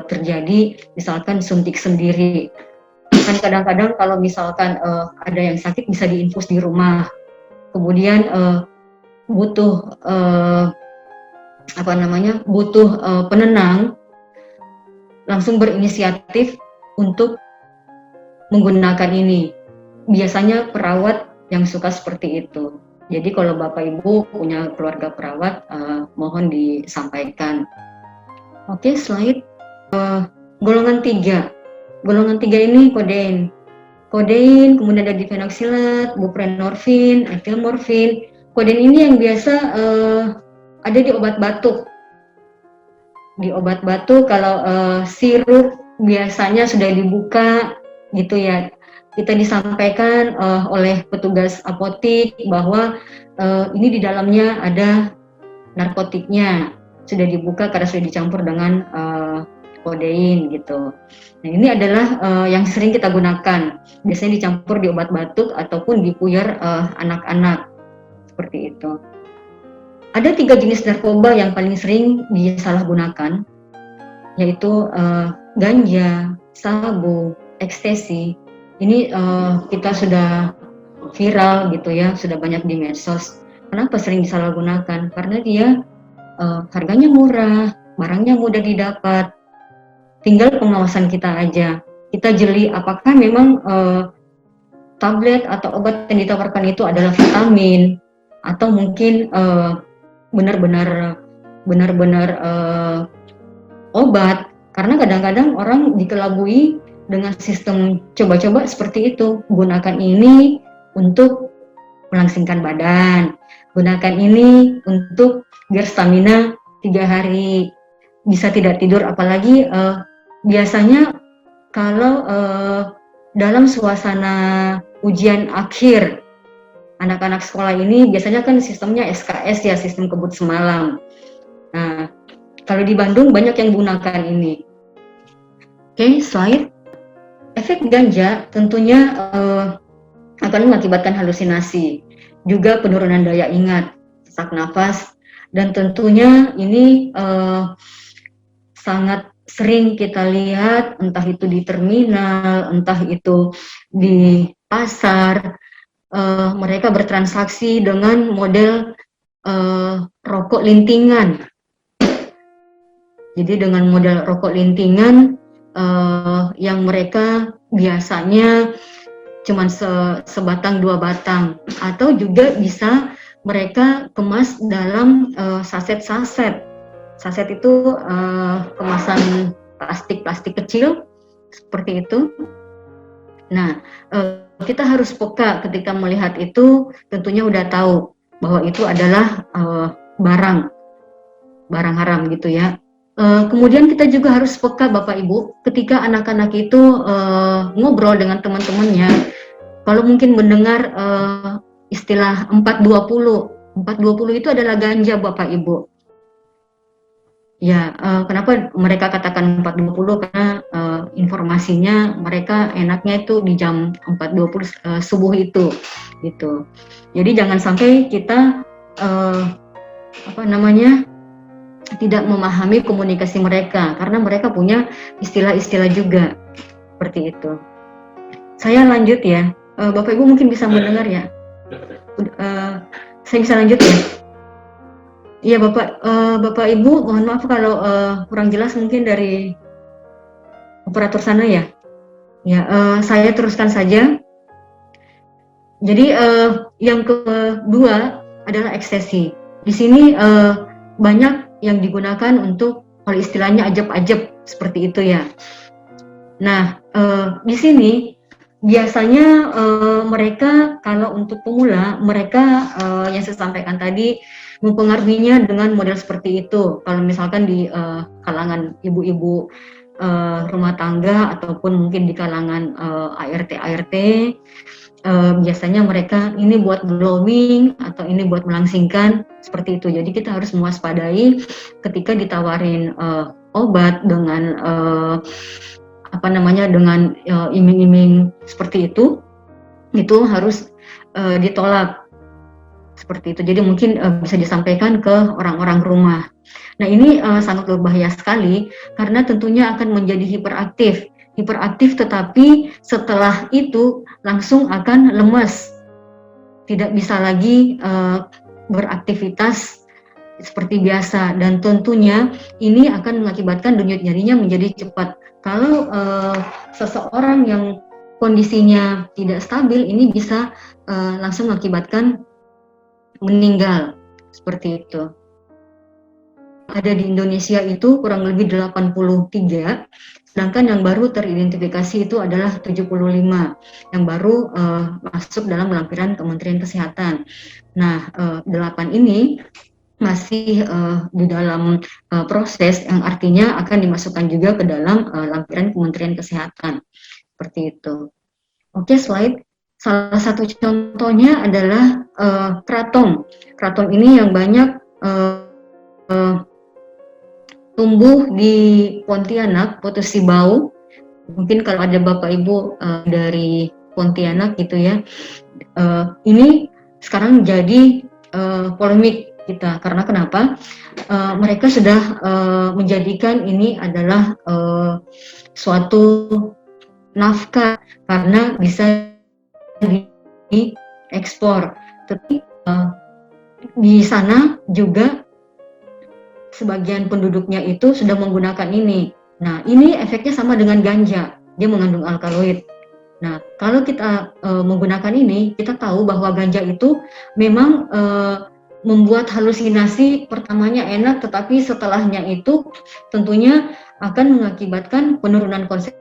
terjadi misalkan suntik sendiri. Kan kadang-kadang kalau misalkan ada yang sakit bisa diinfus di rumah, kemudian butuh penenang, langsung berinisiatif untuk menggunakan ini. Biasanya perawat yang suka seperti itu. Jadi kalau Bapak Ibu punya keluarga perawat, mohon disampaikan. Oke, slide. Golongan 3. Golongan 3 ini kodein. Kodein, kemudian ada difenoksilat, buprenorfin, etilmorfin. Kodein ini yang biasa ada di obat batuk. Di obat batuk kalau sirup biasanya sudah dibuka gitu ya. Kita disampaikan oleh petugas apotik bahwa ini di dalamnya ada narkotiknya, sudah dibuka karena sudah dicampur dengan kodein gitu. Nah, ini adalah yang sering kita gunakan. Biasanya dicampur di obat batuk ataupun di puyer anak-anak seperti itu. Ada 3 jenis narkoba yang paling sering disalahgunakan, yaitu ganja, sabu, ekstasi. Ini kita sudah viral gitu ya, sudah banyak di medsos. Kenapa sering disalahgunakan? Karena dia harganya murah, barangnya mudah didapat. Tinggal pengawasan kita aja. Kita jeli apakah memang tablet atau obat yang ditawarkan itu adalah vitamin atau mungkin benar-benar obat. Karena kadang-kadang orang dikelabui dengan sistem coba-coba seperti itu. Gunakan ini untuk melangsingkan badan, gunakan ini untuk biar stamina 3 hari, bisa tidak tidur. Apalagi biasanya kalau dalam suasana ujian akhir, anak-anak sekolah ini biasanya kan sistemnya SKS ya, sistem kebut semalam. Nah, kalau di Bandung banyak yang gunakan ini. Oke, slide. Efek ganja tentunya akan mengakibatkan halusinasi, juga penurunan daya ingat, sesak nafas, dan tentunya ini sangat sering kita lihat, entah itu di terminal, entah itu di pasar, mereka bertransaksi dengan model rokok lintingan. Jadi dengan model rokok lintingan yang mereka biasanya cuma sebatang 2 batang, atau juga bisa mereka kemas dalam saset-saset. Saset itu kemasan plastik kecil seperti itu. Nah, kita harus peka ketika melihat itu, tentunya udah tahu bahwa itu adalah barang haram gitu ya. Kemudian kita juga harus peka Bapak Ibu ketika anak-anak itu ngobrol dengan teman-temannya. Kalau mungkin mendengar istilah 420 itu adalah ganja Bapak Ibu. Ya, kenapa mereka katakan 420? Karena informasinya mereka enaknya itu di jam 4.20 subuh itu, gitu. Jadi jangan sampai kita tidak memahami komunikasi mereka, karena mereka punya istilah-istilah juga seperti itu. Saya lanjut ya, Bapak Ibu mungkin bisa mendengar ya. Saya bisa lanjut ya. Iya Bapak Ibu, mohon maaf kalau kurang jelas mungkin dari operator sana ya. Ya, saya teruskan saja. Jadi yang kedua adalah eksesi. Di sini banyak yang digunakan untuk, kalau istilahnya ajab-ajab seperti itu ya. Nah, di sini biasanya mereka kalau untuk pemula, mereka yang saya sampaikan tadi mempengaruhinya dengan model seperti itu. Kalau misalkan di kalangan ibu-ibu rumah tangga ataupun mungkin di kalangan ART biasanya mereka ini buat glowing atau ini buat melangsingkan seperti itu. Jadi kita harus mewaspadai ketika ditawarin obat dengan dengan iming-iming seperti itu harus ditolak seperti itu. Jadi mungkin bisa disampaikan ke orang-orang rumah. Nah, ini sangat berbahaya sekali karena tentunya akan menjadi hiperaktif, tetapi setelah itu langsung akan lemas, tidak bisa lagi beraktivitas seperti biasa, dan tentunya ini akan mengakibatkan denyut jarinya menjadi cepat. Kalau seseorang yang kondisinya tidak stabil, ini bisa langsung mengakibatkan meninggal seperti itu. Ada di Indonesia itu kurang lebih 83, sedangkan yang baru teridentifikasi itu adalah 75 yang baru masuk dalam lampiran Kementerian Kesehatan. Nah, 8 ini masih di dalam proses, yang artinya akan dimasukkan juga ke dalam lampiran Kementerian Kesehatan seperti itu. Oke, slide. Salah satu contohnya adalah kratom. Kratom ini yang banyak tumbuh di Pontianak, Potosi Bau. Mungkin kalau ada Bapak Ibu dari Pontianak gitu ya. Ini sekarang jadi polemik kita, karena kenapa? Mereka sudah menjadikan ini adalah suatu nafkah karena bisa diekspor. Tapi di sana juga sebagian penduduknya itu sudah menggunakan ini. Nah, ini efeknya sama dengan ganja, dia mengandung alkaloid. Nah, kalau kita menggunakan ini, kita tahu bahwa ganja itu memang membuat halusinasi. Pertamanya enak, tetapi setelahnya itu tentunya akan mengakibatkan penurunan konsep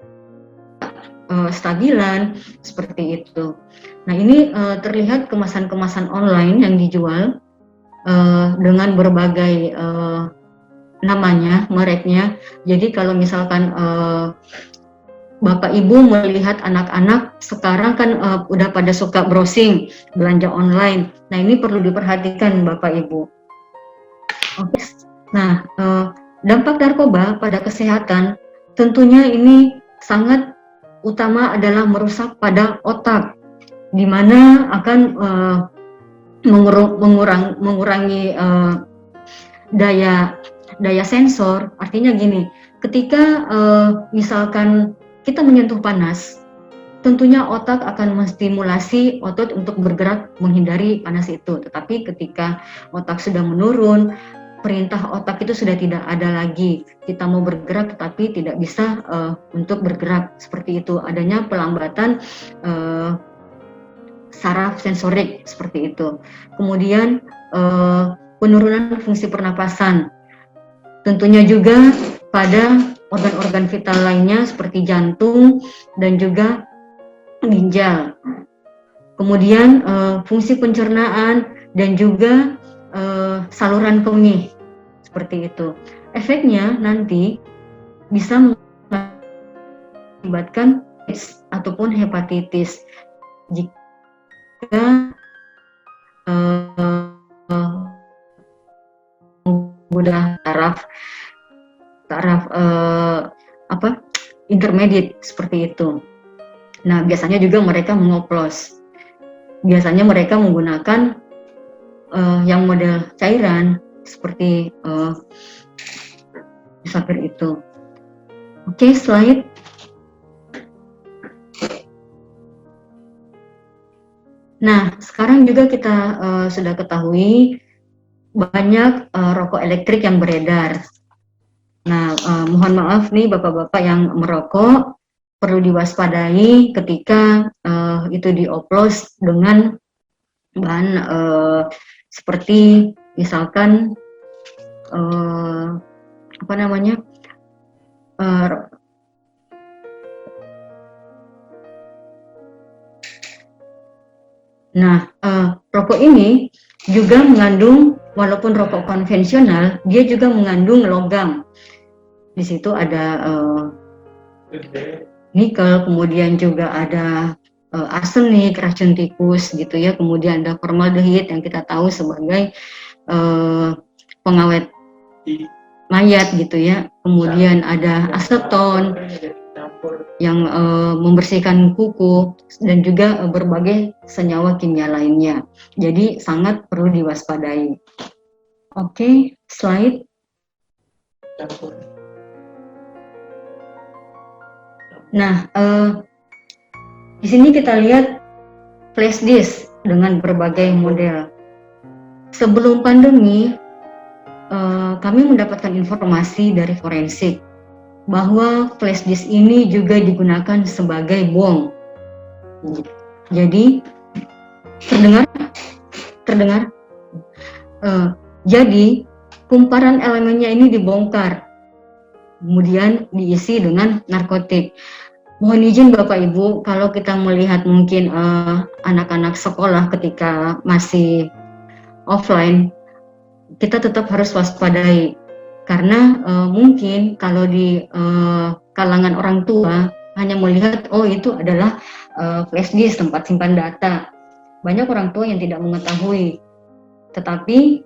stabilan seperti itu. Nah, ini terlihat kemasan-kemasan online yang dijual dengan berbagai namanya, mereknya. Jadi kalau misalkan Bapak Ibu melihat anak-anak sekarang kan udah pada suka browsing, belanja online. Nah, ini perlu diperhatikan Bapak Ibu. Oke. Nah, dampak narkoba pada kesehatan tentunya ini sangat utama adalah merusak pada otak, di mana akan mengurangi daya sensor. Artinya gini, ketika misalkan kita menyentuh panas, tentunya otak akan menstimulasi otot untuk bergerak menghindari panas itu. Tetapi ketika otak sudah menurun, perintah otak itu sudah tidak ada lagi. Kita mau bergerak tetapi tidak bisa untuk bergerak seperti itu. Adanya pelambatan saraf sensorik seperti itu. Kemudian penurunan fungsi pernapasan. Tentunya juga pada organ-organ vital lainnya seperti jantung dan juga ginjal. Kemudian fungsi pencernaan dan juga saluran kemih seperti itu. Efeknya nanti bisa mengakibatkan AIDS ataupun hepatitis jika menggunakan taraf intermediate seperti itu. Nah, biasanya juga mereka mengoplos. Biasanya mereka menggunakan yang model cairan seperti saphir itu. Oke, slide. Nah, sekarang juga kita sudah ketahui banyak rokok elektrik yang beredar. Nah, mohon maaf nih bapak-bapak yang merokok, perlu diwaspadai ketika itu dioplos dengan bahan seperti misalkan apa namanya rokok ini juga mengandung, walaupun rokok konvensional, dia juga mengandung logam. Di situ ada nikel, kemudian juga ada arsenik, racun tikus gitu ya, kemudian ada formaldehid yang kita tahu sebagai pengawet mayat gitu ya, kemudian ada aseton yang membersihkan kuku, dan juga berbagai senyawa kimia lainnya. Jadi sangat perlu diwaspadai. Oke, slide. Nah, di sini kita lihat flash disk dengan berbagai model. Sebelum pandemi, kami mendapatkan informasi dari forensik bahwa flash disk ini juga digunakan sebagai bom. Jadi, terdengar? Jadi, kumparan elemennya ini dibongkar, kemudian diisi dengan narkotik. Mohon izin Bapak Ibu, kalau kita melihat mungkin anak-anak sekolah ketika masih offline, kita tetap harus waspadai. Karena mungkin kalau di kalangan orang tua hanya melihat, oh itu adalah flash disk, tempat simpan data. Banyak orang tua yang tidak mengetahui. Tetapi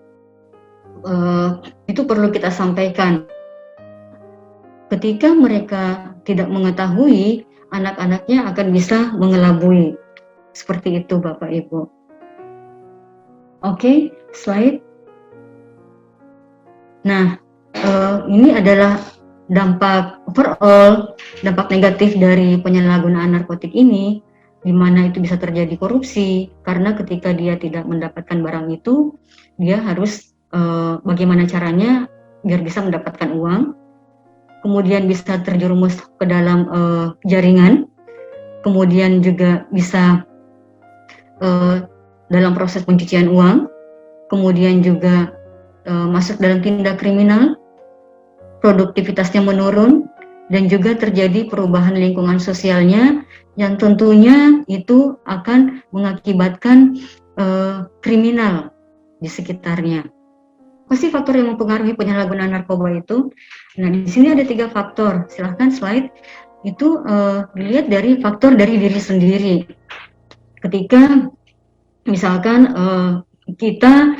itu perlu kita sampaikan. Ketika mereka tidak mengetahui, anak-anaknya akan bisa mengelabui. Seperti itu Bapak Ibu. Oke, slide. Nah, ini adalah dampak overall, dampak negatif dari penyalahgunaan narkotik ini, di mana itu bisa terjadi korupsi, karena ketika dia tidak mendapatkan barang itu, dia harus bagaimana caranya biar bisa mendapatkan uang, kemudian bisa terjerumus ke dalam jaringan, kemudian juga bisa dalam proses pencucian uang, kemudian juga masuk dalam tindak kriminal, produktivitasnya menurun, dan juga terjadi perubahan lingkungan sosialnya yang tentunya itu akan mengakibatkan kriminal di sekitarnya. Apa sih faktor yang mempengaruhi penyalahgunaan narkoba itu? Nah, di sini ada 3 faktor. Silahkan slide. Itu dilihat dari faktor dari diri sendiri. Ketika misalkan kita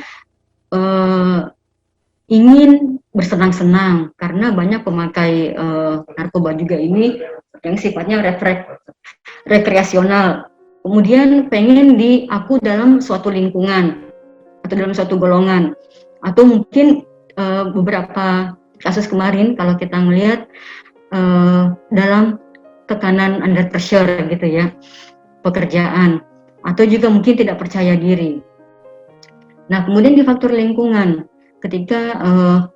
ingin bersenang-senang, karena banyak pemakai narkoba juga ini yang sifatnya rekreasional. Kemudian pengen diaku dalam suatu lingkungan atau dalam suatu golongan. Atau mungkin beberapa kasus kemarin kalau kita melihat dalam tekanan under pressure gitu ya, pekerjaan, atau juga mungkin tidak percaya diri. Nah, kemudian di faktor lingkungan, ketika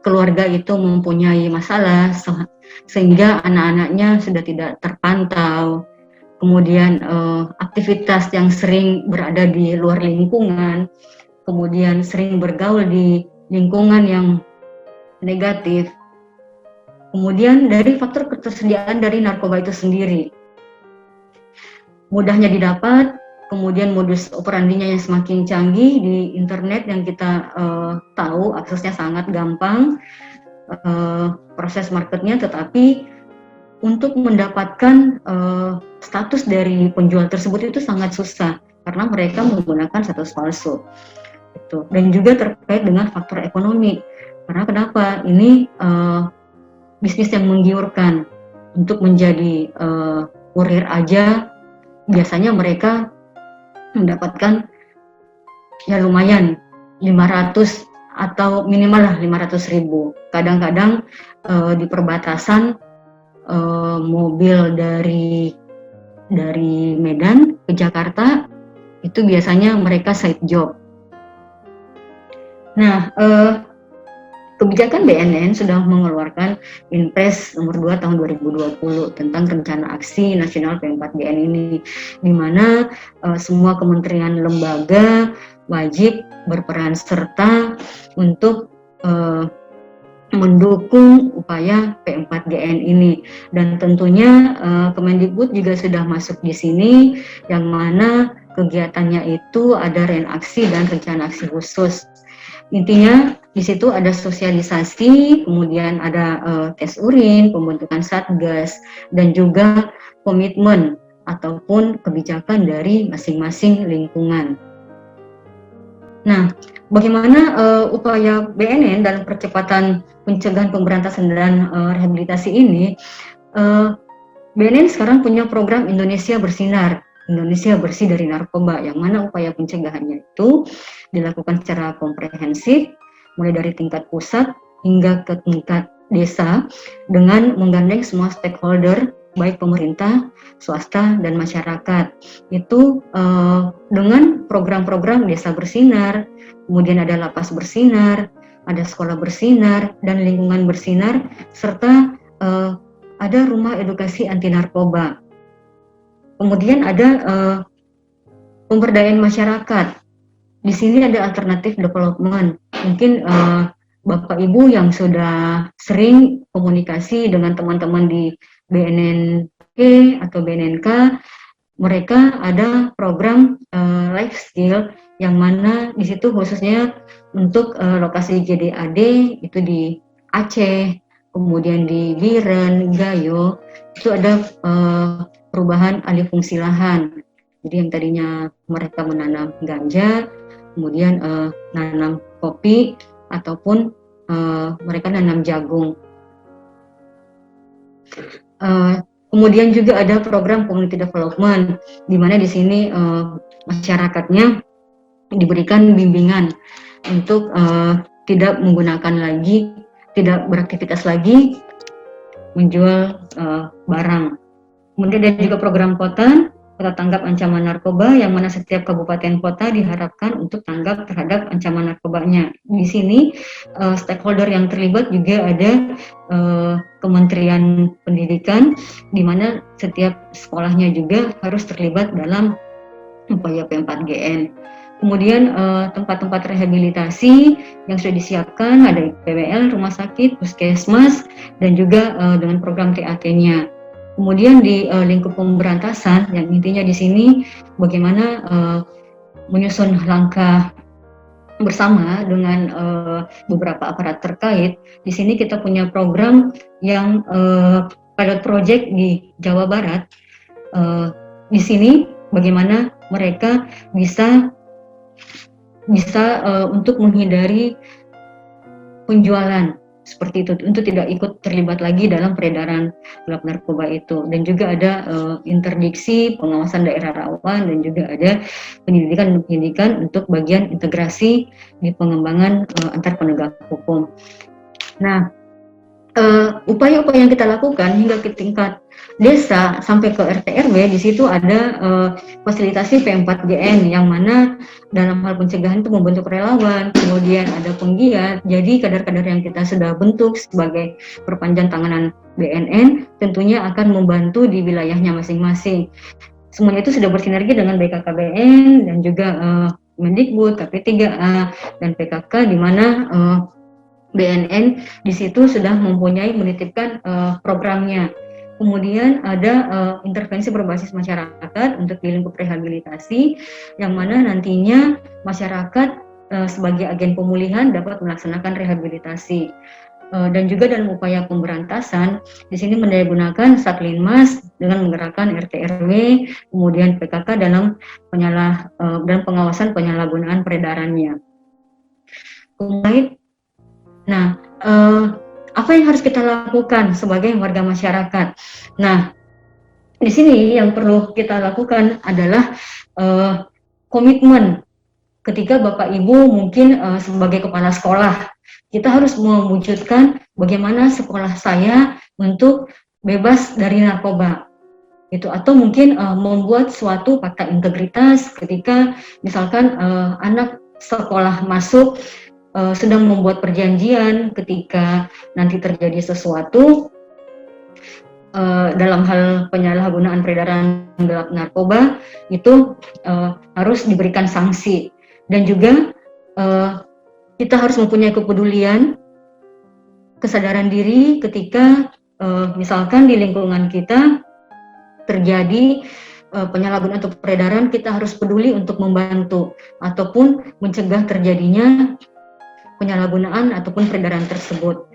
keluarga itu mempunyai masalah sehingga anak-anaknya sudah tidak terpantau, kemudian aktivitas yang sering berada di luar lingkungan, kemudian sering bergaul di lingkungan yang negatif. Kemudian dari faktor ketersediaan dari narkoba itu sendiri, mudahnya didapat, kemudian modus operandinya yang semakin canggih di internet yang kita tahu aksesnya sangat gampang, proses marketnya, tetapi untuk mendapatkan status dari penjual tersebut itu sangat susah karena mereka menggunakan status palsu. Dan juga terkait dengan faktor ekonomi, karena kenapa ini bisnis yang menggiurkan. Untuk menjadi kurir aja biasanya mereka mendapatkan ya lumayan 500 atau minimal lah 500.000. Kadang-kadang di perbatasan mobil dari Medan ke Jakarta itu biasanya mereka side job. Nah, kebijakan BNN sudah mengeluarkan Inpres nomor 2 tahun 2020 tentang rencana aksi nasional P4GN ini, di mana semua kementerian lembaga wajib berperan serta untuk mendukung upaya P4GN ini, dan tentunya Kemendikbud juga sudah masuk di sini, yang mana kegiatannya itu ada renaksi dan rencana aksi khusus. Intinya di situ ada sosialisasi, kemudian ada tes urin, pembentukan satgas, dan juga komitmen ataupun kebijakan dari masing-masing lingkungan. Nah, bagaimana upaya BNN dalam percepatan pencegahan, pemberantasan, dan rehabilitasi ini? BNN sekarang punya program Indonesia Bersinar, Indonesia Bersih dari Narkoba, yang mana upaya pencegahannya itu dilakukan secara komprehensif, mulai dari tingkat pusat hingga ke tingkat desa, dengan menggandeng semua stakeholder, baik pemerintah, swasta, dan masyarakat. Itu dengan program-program Desa Bersinar, kemudian ada Lapas Bersinar, ada Sekolah Bersinar, dan Lingkungan Bersinar, serta ada Rumah Edukasi Anti Narkoba. Kemudian ada pemberdayaan masyarakat. Di sini ada alternatif development. Mungkin Bapak Ibu yang sudah sering komunikasi dengan teman-teman di BNNK atau BNNK, mereka ada program life skill, yang mana di situ khususnya untuk lokasi JDAD itu di Aceh, kemudian di Biren, Gayo, itu ada perubahan alih fungsi lahan. Jadi yang tadinya mereka menanam ganja, kemudian nanam kopi, ataupun mereka nanam jagung. Kemudian juga ada program community development, di mana di sini masyarakatnya diberikan bimbingan untuk tidak menggunakan lagi, tidak beraktivitas lagi menjual barang. Kemudian ada juga program kota tanggap ancaman narkoba, yang mana setiap kabupaten kota diharapkan untuk tanggap terhadap ancaman narkobanya. Di sini stakeholder yang terlibat juga ada Kementerian Pendidikan, di mana setiap sekolahnya juga harus terlibat dalam upaya P4GN. Kemudian tempat-tempat rehabilitasi yang sudah disiapkan ada PWL, rumah sakit, puskesmas, dan juga dengan program TAT-nya. Kemudian di lingkup pemberantasan, yang intinya di sini bagaimana menyusun langkah bersama dengan beberapa aparat terkait. Di sini kita punya program yang pilot project di Jawa Barat. Di sini bagaimana mereka bisa untuk menghindari penjualan seperti itu, untuk tidak ikut terlibat lagi dalam peredaran gelap narkoba itu. Dan juga ada interdiksi, pengawasan daerah rawan, dan juga ada pendidikan untuk bagian integrasi di pengembangan antar penegak hukum. Nah, upaya-upaya yang kita lakukan hingga ke tingkat desa sampai ke RT/RW, di situ ada fasilitasi P4GN, yang mana dalam hal pencegahan itu membentuk relawan, kemudian ada penggiat. Jadi kadar-kadar yang kita sudah bentuk sebagai perpanjang tanganan BNN tentunya akan membantu di wilayahnya masing-masing. Semuanya itu sudah bersinergi dengan BKKBN dan juga Mendikbud, KP3A, dan PKK, di mana BNN di situ sudah mempunyai menitipkan programnya. Kemudian ada intervensi berbasis masyarakat untuk di lingkup rehabilitasi, yang mana nantinya masyarakat sebagai agen pemulihan dapat melaksanakan rehabilitasi. Dan juga dalam upaya pemberantasan, di sini mendayagunakan Satlinmas dengan menggerakkan RT/RW, kemudian PKK dalam dan pengawasan penyalahgunaan peredarannya. Kemudian, apa yang harus kita lakukan sebagai warga masyarakat? Nah, di sini yang perlu kita lakukan adalah komitmen. Ketika Bapak Ibu mungkin sebagai kepala sekolah, kita harus mewujudkan bagaimana sekolah saya untuk bebas dari narkoba. Itu, atau mungkin membuat suatu fakta integritas ketika misalkan anak sekolah masuk sedang membuat perjanjian ketika nanti terjadi sesuatu dalam hal penyalahgunaan peredaran gelap narkoba, itu harus diberikan sanksi. Dan juga kita harus mempunyai kepedulian, kesadaran diri ketika misalkan di lingkungan kita terjadi penyalahgunaan atau peredaran, kita harus peduli untuk membantu ataupun mencegah terjadinya penyalahgunaan ataupun peredaran tersebut.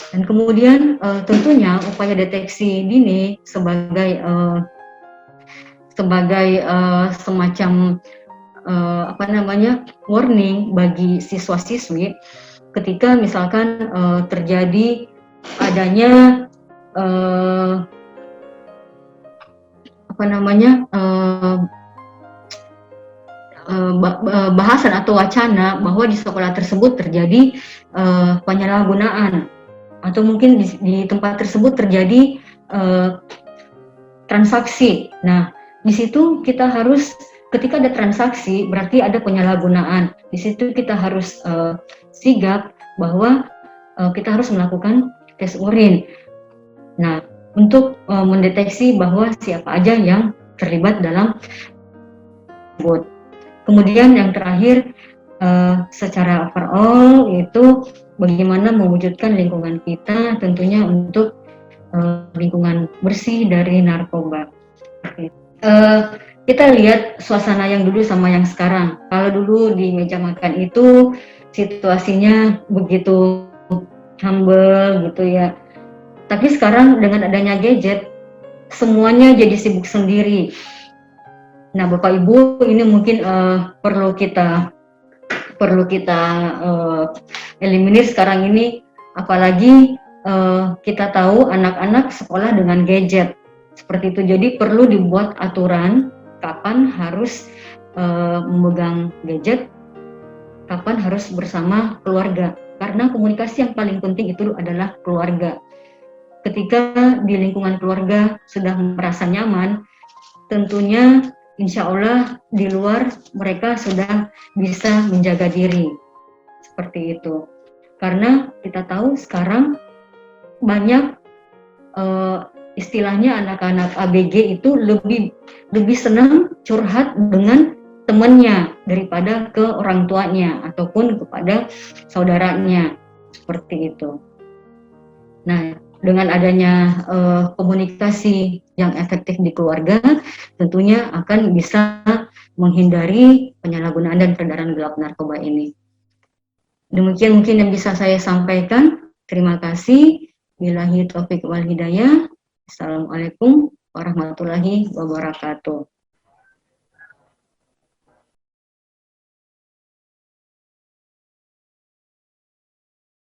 Dan kemudian tentunya upaya deteksi dini sebagai semacam warning bagi siswa-siswi ketika misalkan terjadi adanya bahasan atau wacana bahwa di sekolah tersebut terjadi penyalahgunaan atau mungkin di tempat tersebut terjadi transaksi. Nah, di situ kita harus, ketika ada transaksi berarti ada penyalahgunaan. Di situ kita harus sigap bahwa kita harus melakukan tes urin. Nah, untuk mendeteksi bahwa siapa aja yang terlibat dalam tersebut. Kemudian yang terakhir, secara overall itu bagaimana mewujudkan lingkungan kita tentunya untuk lingkungan bersih dari narkoba. Kita lihat suasana yang dulu sama yang sekarang. Kalau dulu di meja makan itu situasinya begitu humble gitu ya. Tapi sekarang dengan adanya gadget, semuanya jadi sibuk sendiri. Nah, Bapak Ibu, ini mungkin perlu kita eliminir sekarang ini, apalagi kita tahu anak-anak sekolah dengan gadget seperti itu. Jadi perlu dibuat aturan kapan harus memegang gadget, kapan harus bersama keluarga. Karena komunikasi yang paling penting itu adalah keluarga. Ketika di lingkungan keluarga sudah merasa nyaman, tentunya insya Allah di luar mereka sudah bisa menjaga diri. Seperti itu. Karena kita tahu sekarang banyak istilahnya anak-anak ABG itu lebih senang curhat dengan temannya daripada ke orang tuanya ataupun kepada saudaranya, seperti itu. Nah, dengan adanya komunikasi yang efektif di keluarga, tentunya akan bisa menghindari penyalahgunaan dan peredaran gelap narkoba ini. Demikian mungkin yang bisa saya sampaikan. Terima kasih. Billahi taufiq wal hidayah. Assalamualaikum warahmatullahi wabarakatuh.